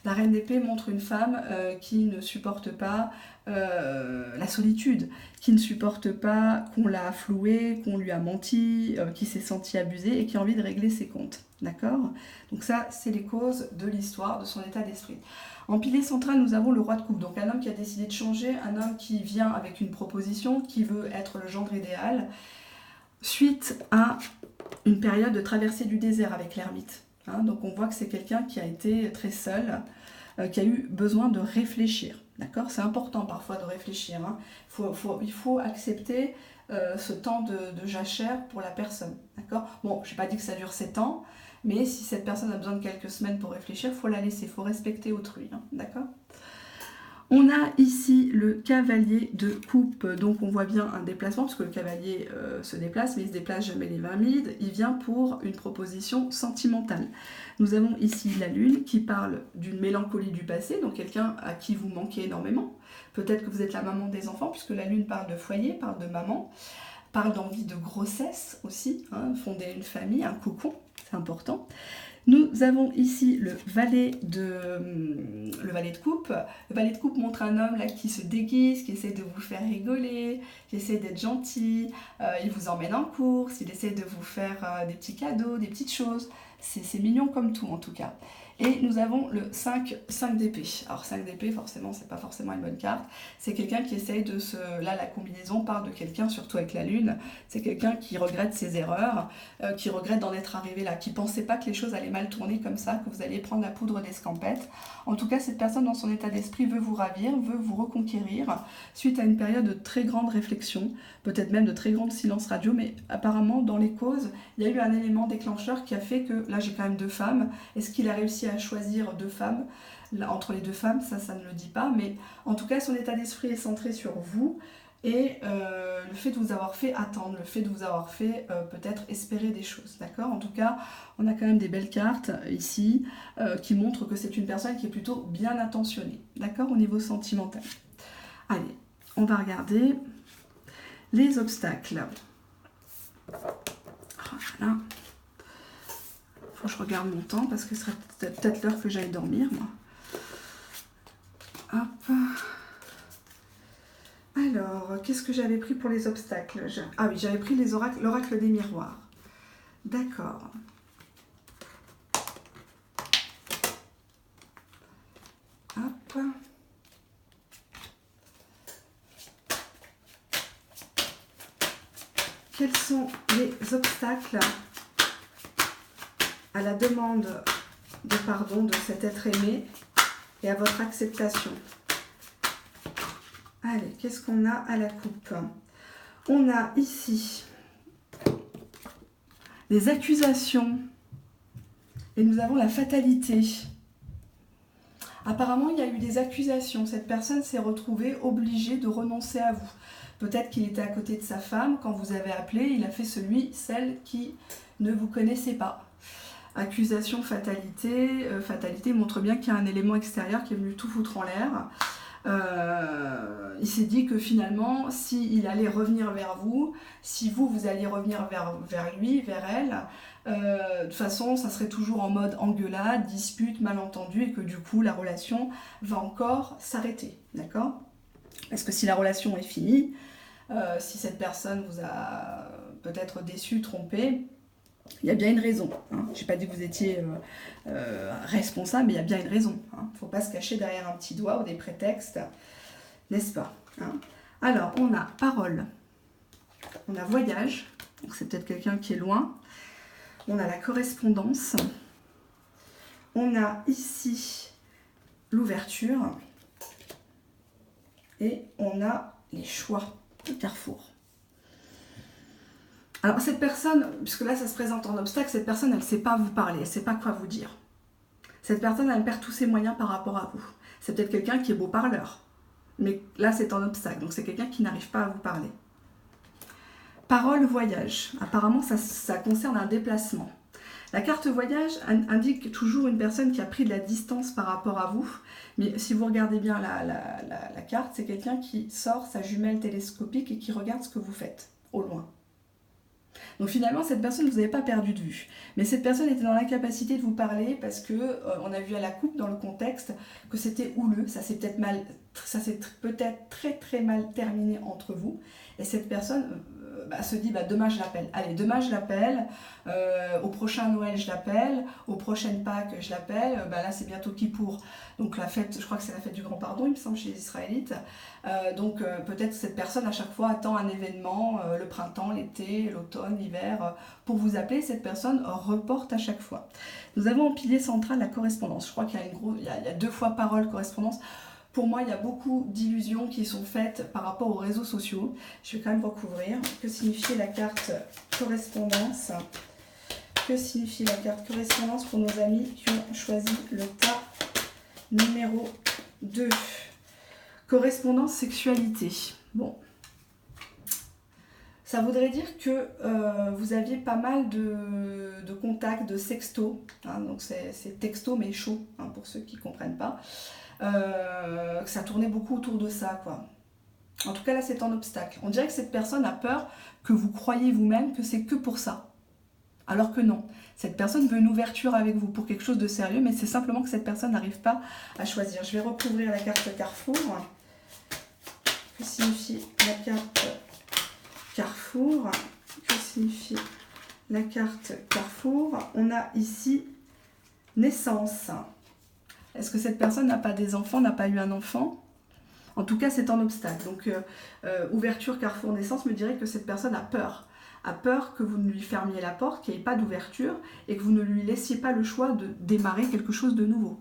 La reine d'épée montre une femme qui ne supporte pas la solitude, qui ne supporte pas qu'on l'a flouée, qu'on lui a menti, qui s'est sentie abusée et qui a envie de régler ses comptes. D'accord? Donc ça, c'est les causes de l'histoire, de son état d'esprit. En pilier central, nous avons le roi de coupe. Donc un homme qui a décidé de changer, un homme qui vient avec une proposition, qui veut être le gendre idéal, suite à une période de traversée du désert avec l'ermite. Hein, donc on voit que c'est quelqu'un qui a été très seul, qui a eu besoin de réfléchir. D'accord? C'est important parfois de réfléchir. Hein. Il faut accepter ce temps de jachère pour la personne. D'accord? Bon, je n'ai pas dit que ça dure 7 ans, mais si cette personne a besoin de quelques semaines pour réfléchir, il faut la laisser, il faut respecter autrui. Hein. D'accord? On a ici le cavalier de coupe, donc on voit bien un déplacement, parce que le cavalier se déplace, mais il ne se déplace jamais les 20 000, il vient pour une proposition sentimentale. Nous avons ici la lune qui parle d'une mélancolie du passé, donc quelqu'un à qui vous manquez énormément. Peut-être que vous êtes la maman des enfants, puisque la lune parle de foyer, parle de maman, parle d'envie de grossesse aussi, hein, fonder une famille, un cocon, c'est important. Nous avons ici le valet de coupe. Le valet de coupe montre un homme là qui se déguise, qui essaie de vous faire rigoler, qui essaie d'être gentil, il vous emmène en course, il essaie de vous faire des petits cadeaux, des petites choses. C'est mignon comme tout en tout cas. Et nous avons le 5 d'épée. Alors 5 d'épée, forcément, c'est pas forcément une bonne carte. C'est quelqu'un qui essaye de se... Là, la combinaison parle de quelqu'un, surtout avec la lune. C'est quelqu'un qui regrette ses erreurs, qui regrette d'en être arrivé là, qui pensait pas que les choses allaient mal tourner comme ça, que vous alliez prendre la poudre d'escampette. En tout cas, cette personne, dans son état d'esprit, veut vous ravir, veut vous reconquérir, suite à une période de très grande réflexion, peut-être même de très grand silence radio, mais apparemment, dans les causes, il y a eu un élément déclencheur qui a fait que, là, j'ai quand même 2 femmes. Est-ce qu'il a réussi à choisir 2 femmes? Là, entre les 2 femmes, ça ne le dit pas, mais en tout cas, son état d'esprit est centré sur vous, et le fait de vous avoir fait attendre, le fait de vous avoir fait peut-être espérer des choses, d'accord? En tout cas, on a quand même des belles cartes ici qui montrent que c'est une personne qui est plutôt bien intentionnée, d'accord, au niveau sentimental. Allez, on va regarder les obstacles. Voilà. Faut que je regarde mon temps parce que ce serait peut-être l'heure que j'aille dormir, moi. Hop. Alors, qu'est-ce que j'avais pris pour les obstacles? Ah oui, j'avais pris l'oracle des miroirs. D'accord. Hop. Quels sont les obstacles à la demande de pardon de cet être aimé et à votre acceptation? Allez, qu'est-ce qu'on a à la coupe? On a ici des accusations et nous avons la fatalité. Apparemment, il y a eu des accusations. Cette personne s'est retrouvée obligée de renoncer à vous. Peut-être qu'il était à côté de sa femme. Quand vous avez appelé, il a fait celle qui ne vous connaissait pas. Accusation, fatalité. Fatalité montre bien qu'il y a un élément extérieur qui est venu tout foutre en l'air. Il s'est dit que finalement, s'il allait revenir vers vous, si vous alliez revenir vers lui, vers elle, de toute façon, ça serait toujours en mode engueulade, dispute, malentendu, et que du coup, la relation va encore s'arrêter, d'accord? Parce que si la relation est finie, si cette personne vous a peut-être déçu, trompé, il y a bien une raison. Hein. Je n'ai pas dit que vous étiez responsable, mais il y a bien une raison. Il ne faut pas se cacher derrière un petit doigt ou des prétextes, n'est-ce pas, hein? Alors, on a parole, on a voyage, donc c'est peut-être quelqu'un qui est loin, on a la correspondance, on a ici l'ouverture, et on a les choix de carrefour. Alors cette personne, puisque là ça se présente en obstacle, cette personne elle ne sait pas vous parler, elle ne sait pas quoi vous dire. Cette personne elle perd tous ses moyens par rapport à vous. C'est peut-être quelqu'un qui est beau parleur, mais là c'est en obstacle, donc c'est quelqu'un qui n'arrive pas à vous parler. Parole, voyage. Apparemment ça concerne un déplacement. La carte voyage indique toujours une personne qui a pris de la distance par rapport à vous, mais si vous regardez bien la carte, c'est quelqu'un qui sort sa jumelle télescopique et qui regarde ce que vous faites, au loin. Donc finalement, cette personne, vous n'avez pas perdu de vue. Mais cette personne était dans l'incapacité de vous parler parce que on a vu à la coupe, dans le contexte, que c'était houleux. Ça s'est peut-être très très mal terminé entre vous. Et cette personne se dit, demain je l'appelle. Allez, demain je l'appelle. Au prochain Noël, je l'appelle. Aux prochaines Pâques, je l'appelle. Là, c'est bientôt Kippour. Donc la fête, je crois que c'est la fête du grand pardon, il me semble, chez les Israélites. Donc peut-être cette personne à chaque fois attend un événement, le printemps, l'été, l'automne, l'hiver, pour vous appeler. Cette personne reporte à chaque fois. Nous avons en pilier central la correspondance. Je crois qu'il y a 2 fois parole correspondance. Pour moi, il y a beaucoup d'illusions qui sont faites par rapport aux réseaux sociaux. Je vais quand même recouvrir. Que signifie la carte correspondance? Que signifie la carte correspondance pour nos amis qui ont choisi le tas numéro 2? Correspondance sexualité. Bon. Ça voudrait dire que vous aviez pas mal de contacts, de sexto. Hein, donc c'est texto mais chaud, hein, pour ceux qui ne comprennent pas. Que ça tournait beaucoup autour de ça, quoi. En tout cas, là, c'est un obstacle. On dirait que cette personne a peur que vous croyiez vous-même que c'est que pour ça. Alors que non. Cette personne veut une ouverture avec vous pour quelque chose de sérieux, mais c'est simplement que cette personne n'arrive pas à choisir. Je vais recouvrir la carte Carrefour. Que signifie la carte Carrefour? Que signifie la carte Carrefour? On a ici naissance. Est-ce que cette personne n'a pas des enfants, n'a pas eu un enfant? En tout cas, c'est un obstacle. Donc, ouverture, Carrefour, naissance me dirait que cette personne a peur. A peur que vous ne lui fermiez la porte, qu'il n'y ait pas d'ouverture et que vous ne lui laissiez pas le choix de démarrer quelque chose de nouveau.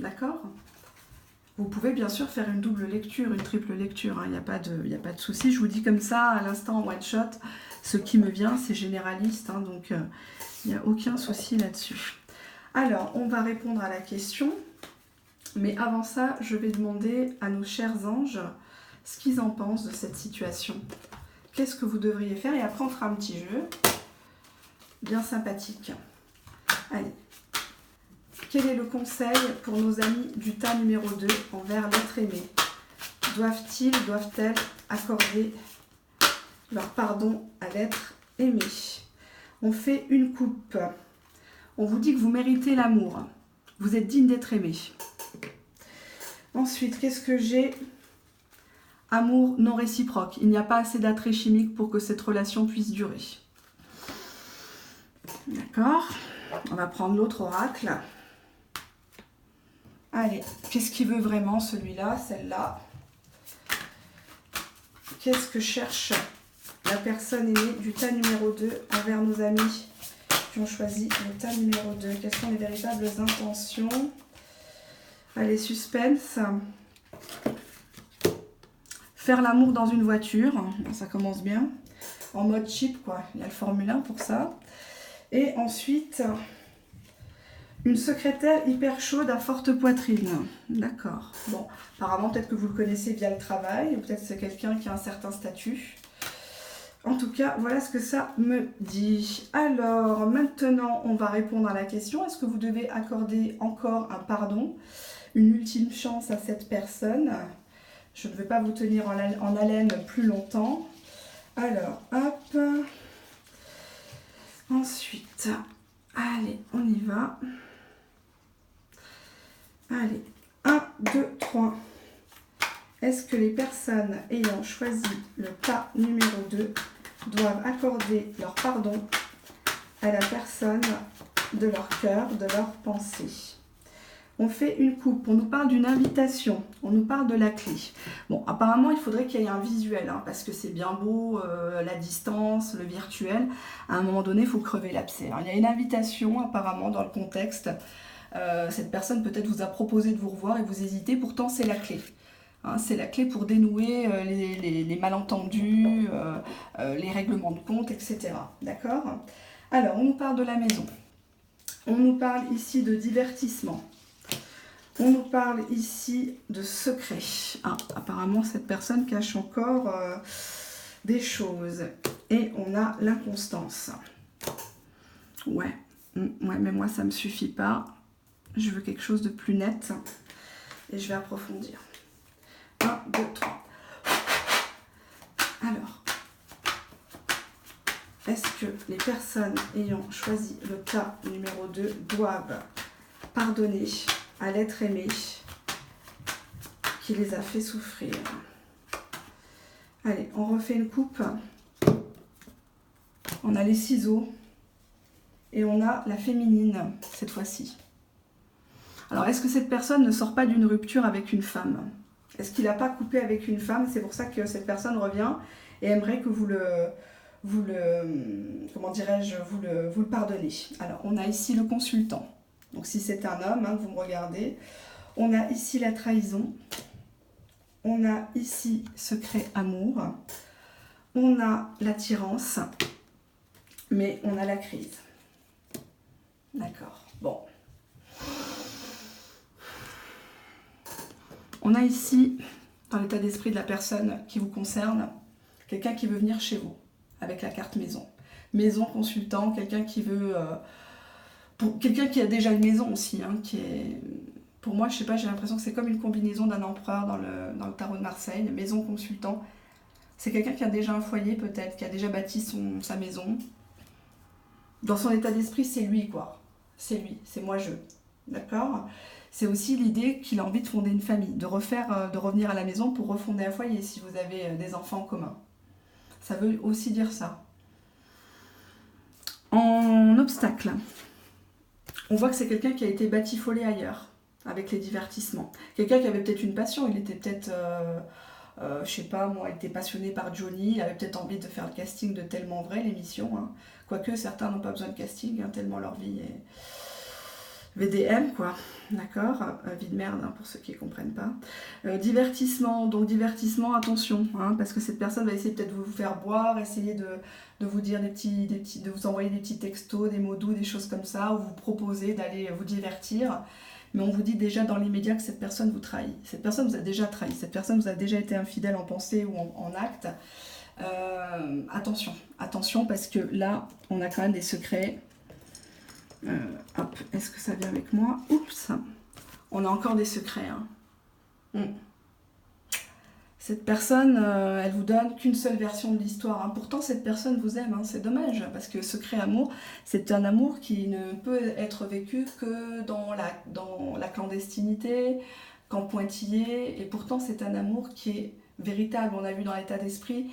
D'accord? Vous pouvez bien sûr faire une double lecture, une triple lecture. Il n'y a pas de souci. Je vous dis comme ça, à l'instant, en one shot, ce qui me vient, c'est généraliste. Hein, donc, il n'y a aucun souci là-dessus. Alors, on va répondre à la question. Mais avant ça, je vais demander à nos chers anges ce qu'ils en pensent de cette situation. Qu'est-ce que vous devriez faire? Et après, on fera un petit jeu bien sympathique. Allez. Quel est le conseil pour nos amis du tas numéro 2 envers l'être aimé? Doivent-elles accorder leur pardon à l'être aimé? On fait une coupe. On vous dit que vous méritez l'amour. Vous êtes digne d'être aimé. Ensuite, qu'est-ce que j'ai? Amour non réciproque. Il n'y a pas assez d'attrait chimique pour que cette relation puisse durer. D'accord. On va prendre l'autre oracle. Allez, qu'est-ce qu'il veut vraiment celui-là, celle-là? Qu'est-ce que cherche la personne aimée du tas numéro 2 envers nos amis qui ont choisi le tas numéro 2? Quelles sont les véritables intentions? Allez, suspense. Faire l'amour dans une voiture, ça commence bien. En mode cheap, quoi. Il y a le Formule 1 pour ça. Et ensuite, une secrétaire hyper chaude à forte poitrine. D'accord. Bon, apparemment, peut-être que vous le connaissez via le travail. Ou peut-être que c'est quelqu'un qui a un certain statut. En tout cas, voilà ce que ça me dit. Alors, maintenant, on va répondre à la question. Est-ce que vous devez accorder encore un pardon, une ultime chance à cette personne? Je ne vais pas vous tenir en haleine plus longtemps. Alors, hop. Ensuite, allez, on y va. Allez, 1, 2, 3. Est-ce que les personnes ayant choisi le tas numéro 2 doivent accorder leur pardon à la personne de leur cœur, de leur pensée? On fait une coupe, on nous parle d'une invitation, on nous parle de la clé. Bon, apparemment, il faudrait qu'il y ait un visuel, hein, parce que c'est bien beau, la distance, le virtuel. À un moment donné, il faut crever l'abcès. Alors, il y a une invitation, apparemment, dans le contexte. Cette personne, peut-être, vous a proposé de vous revoir et vous hésitez. Pourtant, c'est la clé. Hein, c'est la clé pour dénouer les malentendus, les règlements de compte, etc. D'accord? Alors, on nous parle de la maison. On nous parle ici de divertissement. On nous parle ici de secret. Ah, apparemment, cette personne cache encore des choses. Et on a l'inconstance. Ouais, mais moi, ça ne me suffit pas. Je veux quelque chose de plus net. Et je vais approfondir. 1, 2, 3. Alors, est-ce que les personnes ayant choisi le tas numéro 2 doivent pardonner à l'être aimé qui les a fait souffrir? Allez, on refait une coupe. On a les ciseaux et on a la féminine cette fois-ci. Alors, est-ce que cette personne ne sort pas d'une rupture avec une femme? Est-ce qu'il n'a pas coupé avec une femme? C'est pour ça que cette personne revient et aimerait que vous le pardonnez. Alors, on a ici le consultant. Donc, si c'est un homme, hein, que vous me regardez. On a ici la trahison. On a ici secret amour. On a l'attirance. Mais on a la crise. D'accord. Bon. On a ici dans l'état d'esprit de la personne qui vous concerne, quelqu'un qui veut venir chez vous, avec la carte maison. Maison, consultant, quelqu'un qui veut... quelqu'un qui a déjà une maison aussi, hein, qui est... Pour moi, je sais pas, j'ai l'impression que c'est comme une combinaison d'un empereur dans le tarot de Marseille, maison, consultant. C'est quelqu'un qui a déjà un foyer peut-être, qui a déjà bâti sa maison. Dans son état d'esprit, c'est lui quoi. C'est lui, c'est moi-je. D'accord ? C'est aussi l'idée qu'il a envie de fonder une famille, de revenir à la maison pour refonder un foyer si vous avez des enfants en commun. Ça veut aussi dire ça. En obstacle, on voit que c'est quelqu'un qui a été batifolé ailleurs, avec les divertissements. Quelqu'un qui avait peut-être une passion, il était peut-être, je sais pas moi, il était passionné par Johnny, il avait peut-être envie de faire le casting de Tellement Vrai, l'émission. Hein. Quoique certains n'ont pas besoin de casting, hein, tellement leur vie est VDM, quoi. D'accord, vie de merde, hein, pour ceux qui ne comprennent pas. Divertissement, donc divertissement, attention, hein, parce que cette personne va essayer peut-être de vous faire boire, essayer de vous dire de vous envoyer des petits textos, des mots doux, des choses comme ça, ou vous proposer d'aller vous divertir. Mais on vous dit déjà dans l'immédiat que cette personne vous trahit. Cette personne vous a déjà trahi, cette personne vous a déjà été infidèle en pensée ou en acte. Attention, parce que là, on a quand même des secrets. Hop, est-ce que ça vient avec moi? Oups, on a encore des secrets. Hein. Cette personne, elle vous donne qu'une seule version de l'histoire. Hein. Pourtant, cette personne vous aime, hein. C'est dommage, parce que secret amour, c'est un amour qui ne peut être vécu que dans la clandestinité, qu'en pointillé. Et pourtant, c'est un amour qui est véritable. On a vu dans l'état d'esprit.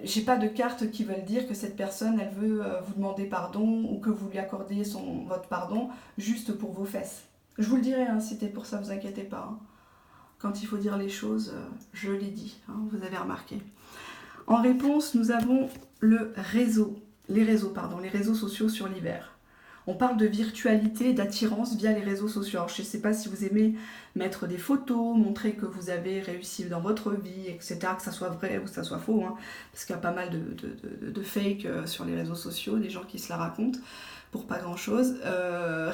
J'ai pas de cartes qui veulent dire que cette personne, elle veut vous demander pardon ou que vous lui accordez votre pardon juste pour vos fesses. Je vous le dirai, hein, si c'était pour ça, vous inquiétez pas. Hein. Quand il faut dire les choses, je l'ai dit, hein, vous avez remarqué. En réponse, nous avons les réseaux sociaux sur l'hiver. On parle de virtualité, d'attirance via les réseaux sociaux. Alors, je ne sais pas si vous aimez mettre des photos, montrer que vous avez réussi dans votre vie, etc., que ça soit vrai ou que ça soit faux, hein, parce qu'il y a pas mal de fake sur les réseaux sociaux, des gens qui se la racontent pour pas grand-chose.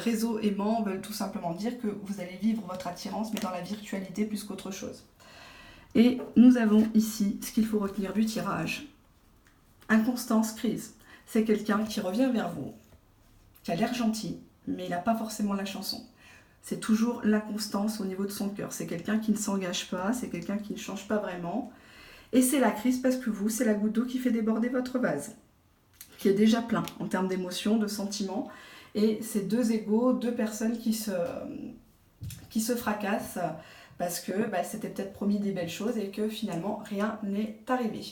Réseau aimant veulent tout simplement dire que vous allez vivre votre attirance, mais dans la virtualité plus qu'autre chose. Et nous avons ici ce qu'il faut retenir du tirage. Inconstance, crise. C'est quelqu'un qui revient vers vous, qui a l'air gentil, mais il n'a pas forcément la chanson. C'est toujours l'inconstance au niveau de son cœur. C'est quelqu'un qui ne s'engage pas, c'est quelqu'un qui ne change pas vraiment. Et c'est la crise parce que vous, c'est la goutte d'eau qui fait déborder votre vase, qui est déjà plein en termes d'émotions, de sentiments. Et c'est deux égos, deux personnes qui se fracassent parce que c'était peut-être promis des belles choses et que finalement rien n'est arrivé.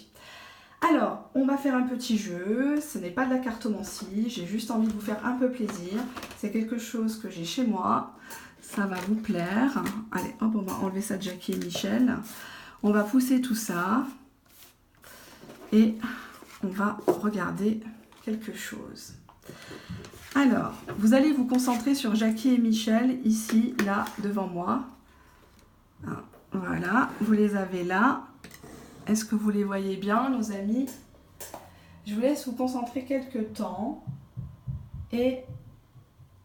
Alors, on va faire un petit jeu, ce n'est pas de la cartomancie, j'ai juste envie de vous faire un peu plaisir. C'est quelque chose que j'ai chez moi, ça va vous plaire. Allez, hop, on va enlever ça de Jackie et Michel. On va pousser tout ça et on va regarder quelque chose. Alors, vous allez vous concentrer sur Jackie et Michel, ici, là, devant moi. Voilà, vous les avez là. Est-ce que vous les voyez bien, nos amis? Je vous laisse vous concentrer quelques temps et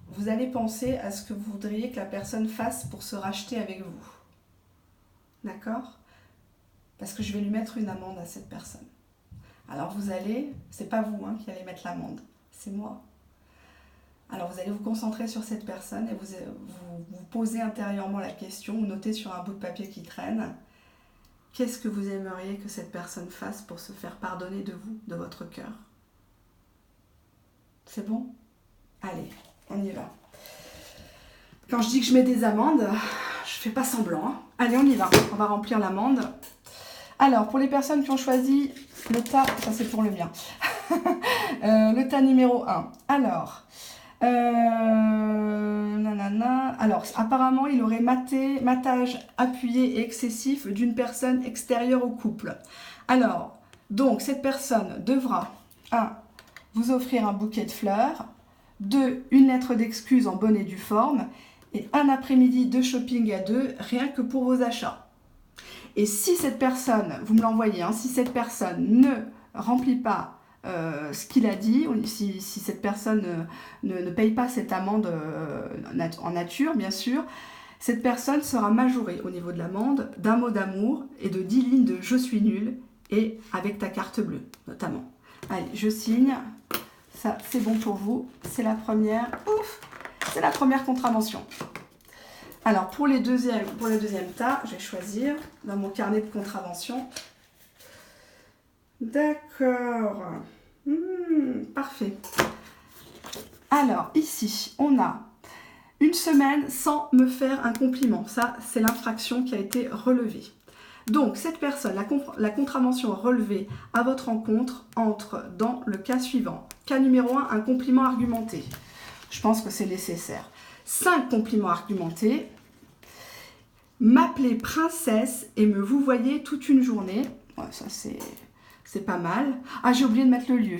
vous allez penser à ce que vous voudriez que la personne fasse pour se racheter avec vous. D'accord? Parce que je vais lui mettre une amende à cette personne. Alors vous allez, c'est pas vous qui allez mettre l'amende, c'est moi. Alors vous allez vous concentrer sur cette personne et vous posez intérieurement la question, ou notez sur un bout de papier qui traîne. Qu'est-ce que vous aimeriez que cette personne fasse pour se faire pardonner de vous, de votre cœur? C'est bon? Allez, on y va. Quand je dis que je mets des amendes, je fais pas semblant. Hein. Allez, on y va. On va remplir l'amende. Alors, pour les personnes qui ont choisi le tas, ça c'est pour le mien. Le tas numéro 1. Alors, alors, apparemment, il aurait matage appuyé et excessif d'une personne extérieure au couple. Alors, donc, cette personne devra 1. Vous offrir un bouquet de fleurs, 2. Une lettre d'excuse en bonne et due forme, et un après-midi de shopping à 2, rien que pour vos achats. Et si cette personne, vous me l'envoyez, si cette personne ne remplit pas ce qu'il a dit, si cette personne ne paye pas cette amende en nature, bien sûr, Cette personne sera majorée au niveau de l'amende d'un mot d'amour et de 10 lignes de « je suis nul » et avec ta carte bleue notamment. Allez, je signe. Ça, c'est bon pour vous. C'est la première. Ouf! C'est la première contravention. Alors, pour le deuxième tas, je vais choisir dans mon carnet de contraventions. D'accord. Parfait. Alors, ici, on a une semaine sans me faire un compliment. Ça, c'est l'infraction qui a été relevée. Donc, cette personne, la contravention relevée à votre rencontre entre dans le cas suivant. Cas numéro 1, un compliment argumenté. Je pense que c'est nécessaire. 5 compliments argumentés. M'appeler princesse et me vous voyez toute une journée. Ouais, ça, c'est pas mal. Ah, j'ai oublié de mettre le lieu.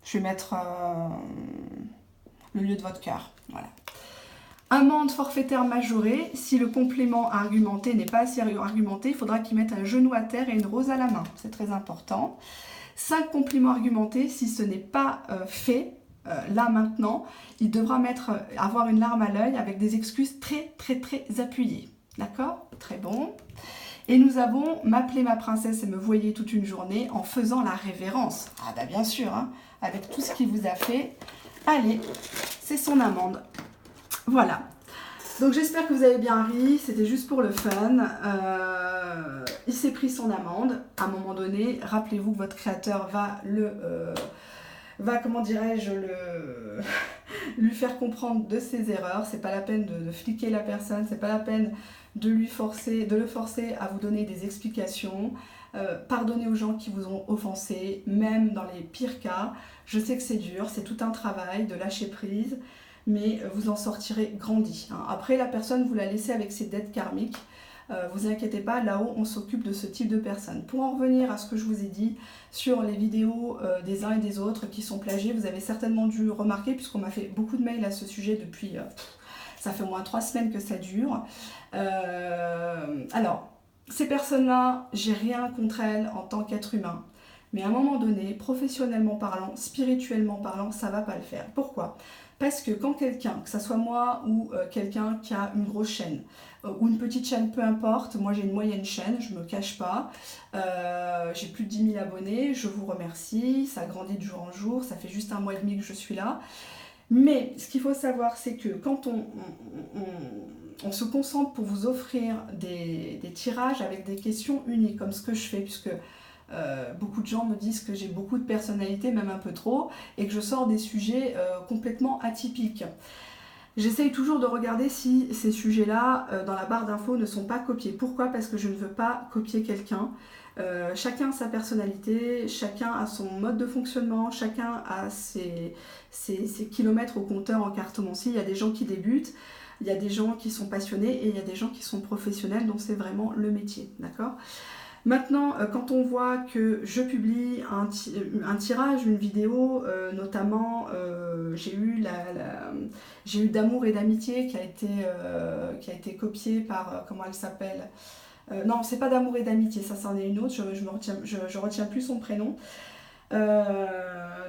Je vais mettre le lieu de votre cœur. Voilà. Amende forfaitaire majorée. Si le complément argumenté n'est pas assez argumenté, il faudra qu'il mette un genou à terre et une rose à la main. C'est très important. 5 compliments argumentés. Si ce n'est pas fait, là maintenant, il devra avoir une larme à l'œil avec des excuses très appuyées. D'accord? Très bon. Et nous avons m'appeler ma princesse et me voyer toute une journée en faisant la révérence. Ah bah bien sûr, hein, avec tout ce qu'il vous a fait. Allez, c'est son amende. Voilà. Donc j'espère que vous avez bien ri, c'était juste pour le fun. Il s'est pris son amende. À un moment donné, rappelez-vous que votre créateur va comment dirais-je, lui faire comprendre de ses erreurs. C'est pas la peine de fliquer la personne, c'est pas la peine de le forcer à vous donner des explications. Pardonnez aux gens qui vous ont offensé, même dans les pires cas. Je sais que c'est dur, c'est tout un travail de lâcher prise, mais vous en sortirez grandi. Après, la personne, vous la laissez avec ses dettes karmiques. Vous inquiétez pas, là-haut, on s'occupe de ce type de personnes. Pour en revenir à ce que je vous ai dit sur les vidéos des uns et des autres qui sont plagiées, vous avez certainement dû remarquer, puisqu'on m'a fait beaucoup de mails à ce sujet depuis... ça fait au moins 3 semaines que ça dure. Alors, ces personnes-là, j'ai rien contre elles en tant qu'être humain. Mais à un moment donné, professionnellement parlant, spirituellement parlant, ça va pas le faire. Pourquoi ? Parce que quand quelqu'un, que ce soit moi ou quelqu'un qui a une grosse chaîne, ou une petite chaîne, peu importe, moi j'ai une moyenne chaîne, je me cache pas, j'ai plus de 10 000 abonnés, je vous remercie, ça grandit de jour en jour, ça fait juste 1 mois et demi que je suis là. Mais ce qu'il faut savoir, c'est que quand on se concentre pour vous offrir des tirages avec des questions uniques, comme ce que je fais, puisque beaucoup de gens me disent que j'ai beaucoup de personnalité, même un peu trop, et que je sors des sujets complètement atypiques. J'essaye toujours de regarder si ces sujets-là, dans la barre d'infos, ne sont pas copiés. Pourquoi ? Parce que je ne veux pas copier quelqu'un. Chacun a sa personnalité, chacun a son mode de fonctionnement, chacun a ses kilomètres au compteur en cartomancie. Il y a des gens qui débutent, il y a des gens qui sont passionnés et il y a des gens qui sont professionnels, donc c'est vraiment le métier, d'accord ? Maintenant, quand on voit que je publie un tirage, une vidéo, notamment j'ai eu d'amour et d'amitié qui a été copiée par, comment elle s'appelle ? Non, c'est pas d'amour et d'amitié, ça c'en est une autre, je retiens plus son prénom.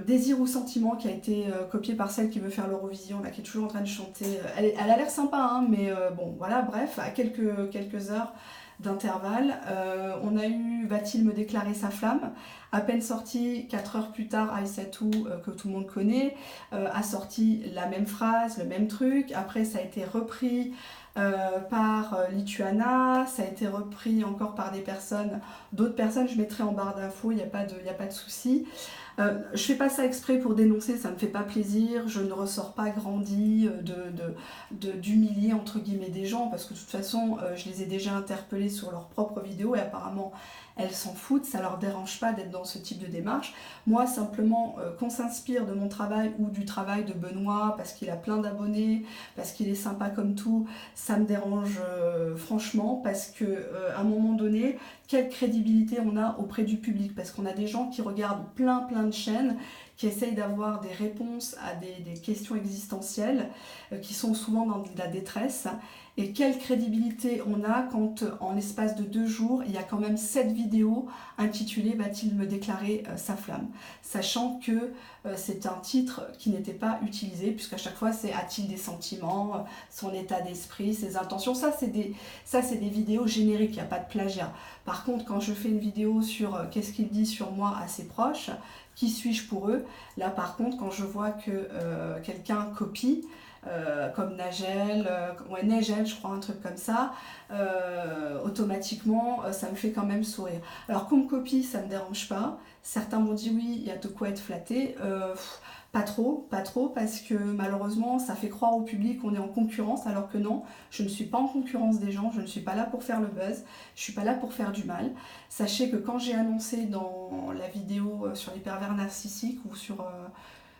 Désir ou sentiment qui a été copié par celle qui veut faire l'Eurovision, là, qui est toujours en train de chanter. Elle a l'air sympa, hein, mais bon, voilà, bref, à quelques heures d'intervalle. On a eu Va-t-il me déclarer sa flamme, à peine sorti, 4 heures plus tard, Aïssatou, que tout le monde connaît, a sorti la même phrase, le même truc. Après, ça a été repris par Lituana, ça a été repris encore par d'autres personnes, je mettrai en barre d'infos, il n'y a pas de souci. Je fais pas ça exprès pour dénoncer, ça me fait pas plaisir, je ne ressors pas grandi d'humilier entre guillemets des gens, parce que de toute façon je les ai déjà interpellés sur leurs propres vidéos et apparemment elles s'en foutent, ça leur dérange pas d'être dans ce type de démarche. Moi simplement qu'on s'inspire de mon travail ou du travail de Benoît parce qu'il a plein d'abonnés, parce qu'il est sympa comme tout, ça me dérange franchement, parce que à un moment donné, quelle crédibilité on a auprès du public, parce qu'on a des gens qui regardent plein de chaînes, qui essayent d'avoir des réponses à des questions existentielles, qui sont souvent dans de la détresse. Et quelle crédibilité on a quand, en l'espace de 2 jours, il y a quand même 7 vidéos intitulées « Va-t-il me déclarer sa flamme ?» Sachant que c'est un titre qui n'était pas utilisé, puisqu'à chaque fois c'est « A-t-il des sentiments ?» son état d'esprit, ses intentions. Ça, c'est des vidéos génériques, il n'y a pas de plagiat. Par contre, quand je fais une vidéo sur qu'est-ce qu'il dit sur moi à ses proches, qui suis-je pour eux, là par contre, quand je vois que quelqu'un copie, comme Nagel, Nagel, je crois, un truc comme ça, automatiquement, ça me fait quand même sourire. Alors, comme copie, ça ne me dérange pas. Certains m'ont dit oui, il y a de quoi être flatté. Pas trop, parce que malheureusement, ça fait croire au public qu'on est en concurrence, alors que non, je ne suis pas en concurrence des gens, je ne suis pas là pour faire le buzz, je ne suis pas là pour faire du mal. Sachez que quand j'ai annoncé dans la vidéo sur les pervers narcissiques, ou sur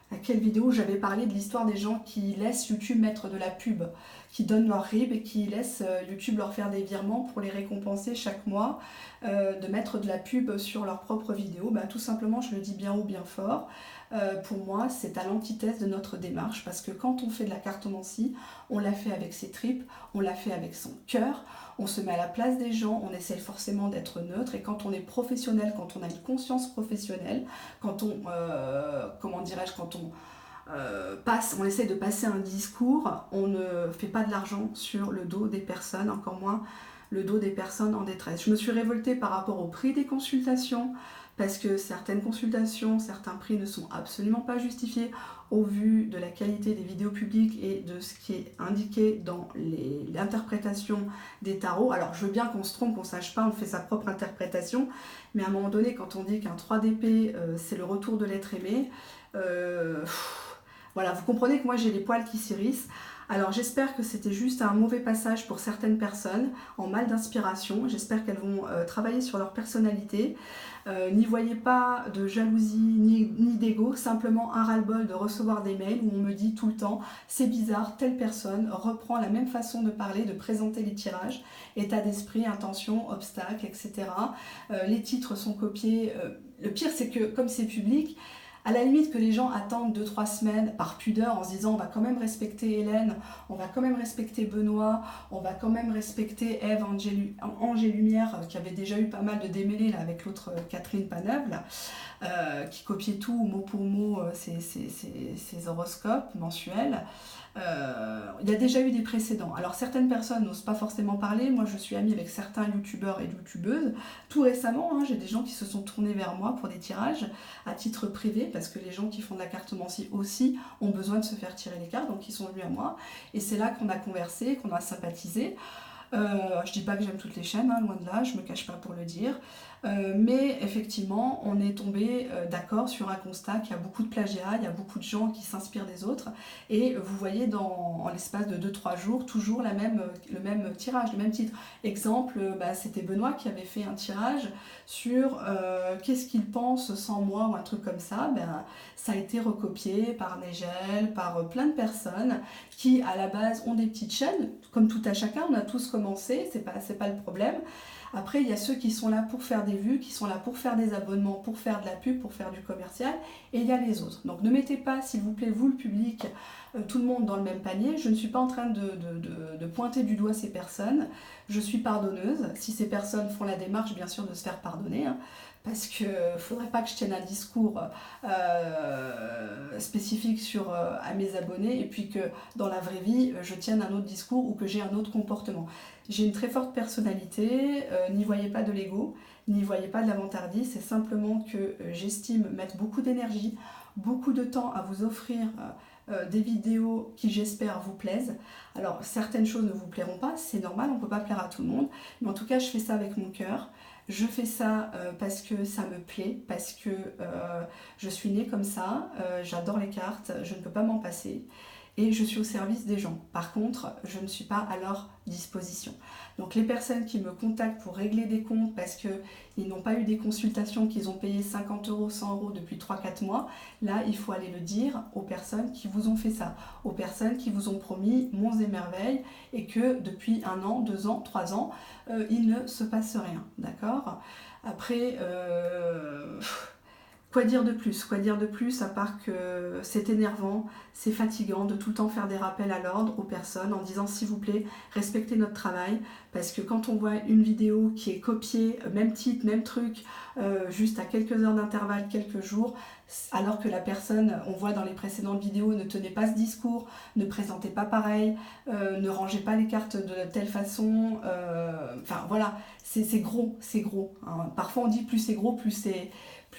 à quelle vidéo j'avais parlé de l'histoire des gens qui laissent YouTube mettre de la pub, qui donnent leur RIB et qui laissent YouTube leur faire des virements pour les récompenser chaque mois, de mettre de la pub sur leurs propres vidéos, tout simplement, je le dis bien haut, bien fort, pour moi, c'est à l'antithèse de notre démarche, parce que quand on fait de la cartomancie, on l'a fait avec ses tripes, on l'a fait avec son cœur, on se met à la place des gens, on essaye forcément d'être neutre, et quand on est professionnel, quand on a une conscience professionnelle, quand on, comment dirais-je, quand on on essaie de passer un discours, on ne fait pas de l'argent sur le dos des personnes, encore moins le dos des personnes en détresse. Je me suis révoltée par rapport au prix des consultations, parce que certaines consultations, certains prix ne sont absolument pas justifiés au vu de la qualité des vidéos publiques et de ce qui est indiqué dans l'interprétation des tarots. Alors je veux bien qu'on se trompe, qu'on ne sache pas, on fait sa propre interprétation, mais à un moment donné, quand on dit qu'un 3 d'épée, c'est le retour de l'être aimé, voilà, vous comprenez que moi j'ai les poils qui s'hérissent. Alors j'espère que c'était juste un mauvais passage pour certaines personnes en mal d'inspiration. J'espère qu'elles vont travailler sur leur personnalité. N'y voyez pas de jalousie ni d'ego, simplement un ras-le-bol de recevoir des mails où on me dit tout le temps « c'est bizarre, telle personne reprend la même façon de parler, de présenter les tirages, état d'esprit, intention, obstacle, etc. Les titres sont copiés. Le pire c'est que comme c'est public, à la limite que les gens attendent 2-3 semaines par pudeur en se disant on va quand même respecter Hélène, on va quand même respecter Benoît, on va quand même respecter Ève, Ange et Lumière, qui avait déjà eu pas mal de démêlés là, avec l'autre Catherine Paneuve, là, qui copiait tout mot pour mot ses horoscopes mensuels. Il y a déjà eu des précédents. Alors certaines personnes n'osent pas forcément parler. Moi je suis amie avec certains youtubeurs et youtubeuses. Tout récemment, j'ai des gens qui se sont tournés vers moi pour des tirages à titre privé, parce que les gens qui font de la cartomancie aussi ont besoin de se faire tirer les cartes, donc ils sont venus à moi. Et c'est là qu'on a conversé, qu'on a sympathisé. Je dis pas que j'aime toutes les chaînes, loin de là, je me cache pas pour le dire. Mais effectivement, on est tombé d'accord sur un constat qu'il y a beaucoup de plagiat, il y a beaucoup de gens qui s'inspirent des autres, et vous voyez en l'espace de 2-3 jours, toujours le même tirage, le même titre. Exemple, c'était Benoît qui avait fait un tirage sur qu'est-ce qu'il pense sans moi, ou un truc comme ça. Ça a été recopié par Nagel, par plein de personnes qui à la base ont des petites chaînes, comme tout à chacun, on a tous commencé, c'est pas le problème. Après, il y a ceux qui sont là pour faire des vues, qui sont là pour faire des abonnements, pour faire de la pub, pour faire du commercial, et il y a les autres. Donc ne mettez pas, s'il vous plaît, vous le public, tout le monde dans le même panier. Je ne suis pas en train de pointer du doigt ces personnes. Je suis pardonneuse. Si ces personnes font la démarche, bien sûr, de se faire pardonner, parce qu'il ne faudrait pas que je tienne un discours spécifique à mes abonnés, et puis que dans la vraie vie, je tienne un autre discours ou que j'ai un autre comportement. J'ai une très forte personnalité, n'y voyez pas de l'ego, n'y voyez pas de la vantardise, c'est simplement que j'estime mettre beaucoup d'énergie, beaucoup de temps à vous offrir des vidéos qui, j'espère, vous plaisent. Alors, certaines choses ne vous plairont pas, c'est normal, on ne peut pas plaire à tout le monde, mais en tout cas, je fais ça avec mon cœur. Je fais ça parce que ça me plaît, parce que je suis née comme ça, j'adore les cartes, je ne peux pas m'en passer. et je suis au service des gens. Par contre, je ne suis pas à leur disposition. Donc les personnes qui me contactent pour régler des comptes parce qu'ils n'ont pas eu des consultations, qu'ils ont payé 50 euros, 100 euros depuis 3-4 mois, là il faut aller le dire aux personnes qui vous ont fait ça, aux personnes qui vous ont promis monts et merveilles et que depuis 1 an, 2 ans, 3 ans, il ne se passe rien, d'accord? Après, quoi dire de plus? Quoi dire de plus à part que c'est énervant, c'est fatigant de tout le temps faire des rappels à l'ordre aux personnes en disant s'il vous plaît, respectez notre travail, parce que quand on voit une vidéo qui est copiée, même titre, même truc, juste à quelques heures d'intervalle, quelques jours, alors que la personne, on voit dans les précédentes vidéos, ne tenait pas ce discours, ne présentait pas pareil, ne rangeait pas les cartes de telle façon, enfin voilà, c'est gros, c'est gros. Hein. Parfois on dit plus c'est gros, plus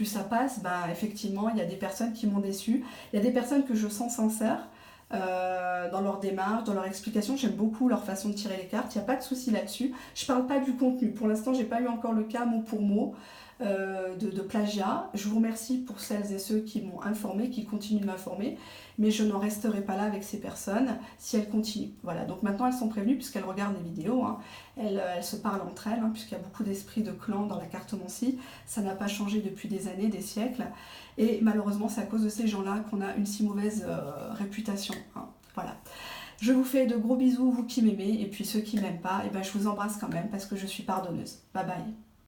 ça passe, bah, effectivement, il y a des personnes qui m'ont déçue. Il y a des personnes que je sens sincères dans leur démarche, dans leur explication. J'aime beaucoup leur façon de tirer les cartes, il n'y a pas de souci là-dessus. Je ne parle pas du contenu. Pour l'instant, je n'ai pas eu encore le cas mot pour mot de plagiat. Je vous remercie pour celles et ceux qui m'ont informé, qui continuent de m'informer, mais je n'en resterai pas là avec ces personnes si elles continuent. Voilà, donc maintenant elles sont prévenues puisqu'elles regardent les vidéos, hein. Elles se parlent entre elles, hein, puisqu'il y a beaucoup d'esprit de clan dans la cartomancie. Ça n'a pas changé depuis des années, des siècles, et malheureusement c'est à cause de ces gens-là qu'on a une si mauvaise réputation, hein. Voilà. Je vous fais de gros bisous, vous qui m'aimez, et puis ceux qui m'aiment pas, et ben je vous embrasse quand même parce que je suis pardonneuse. Bye bye.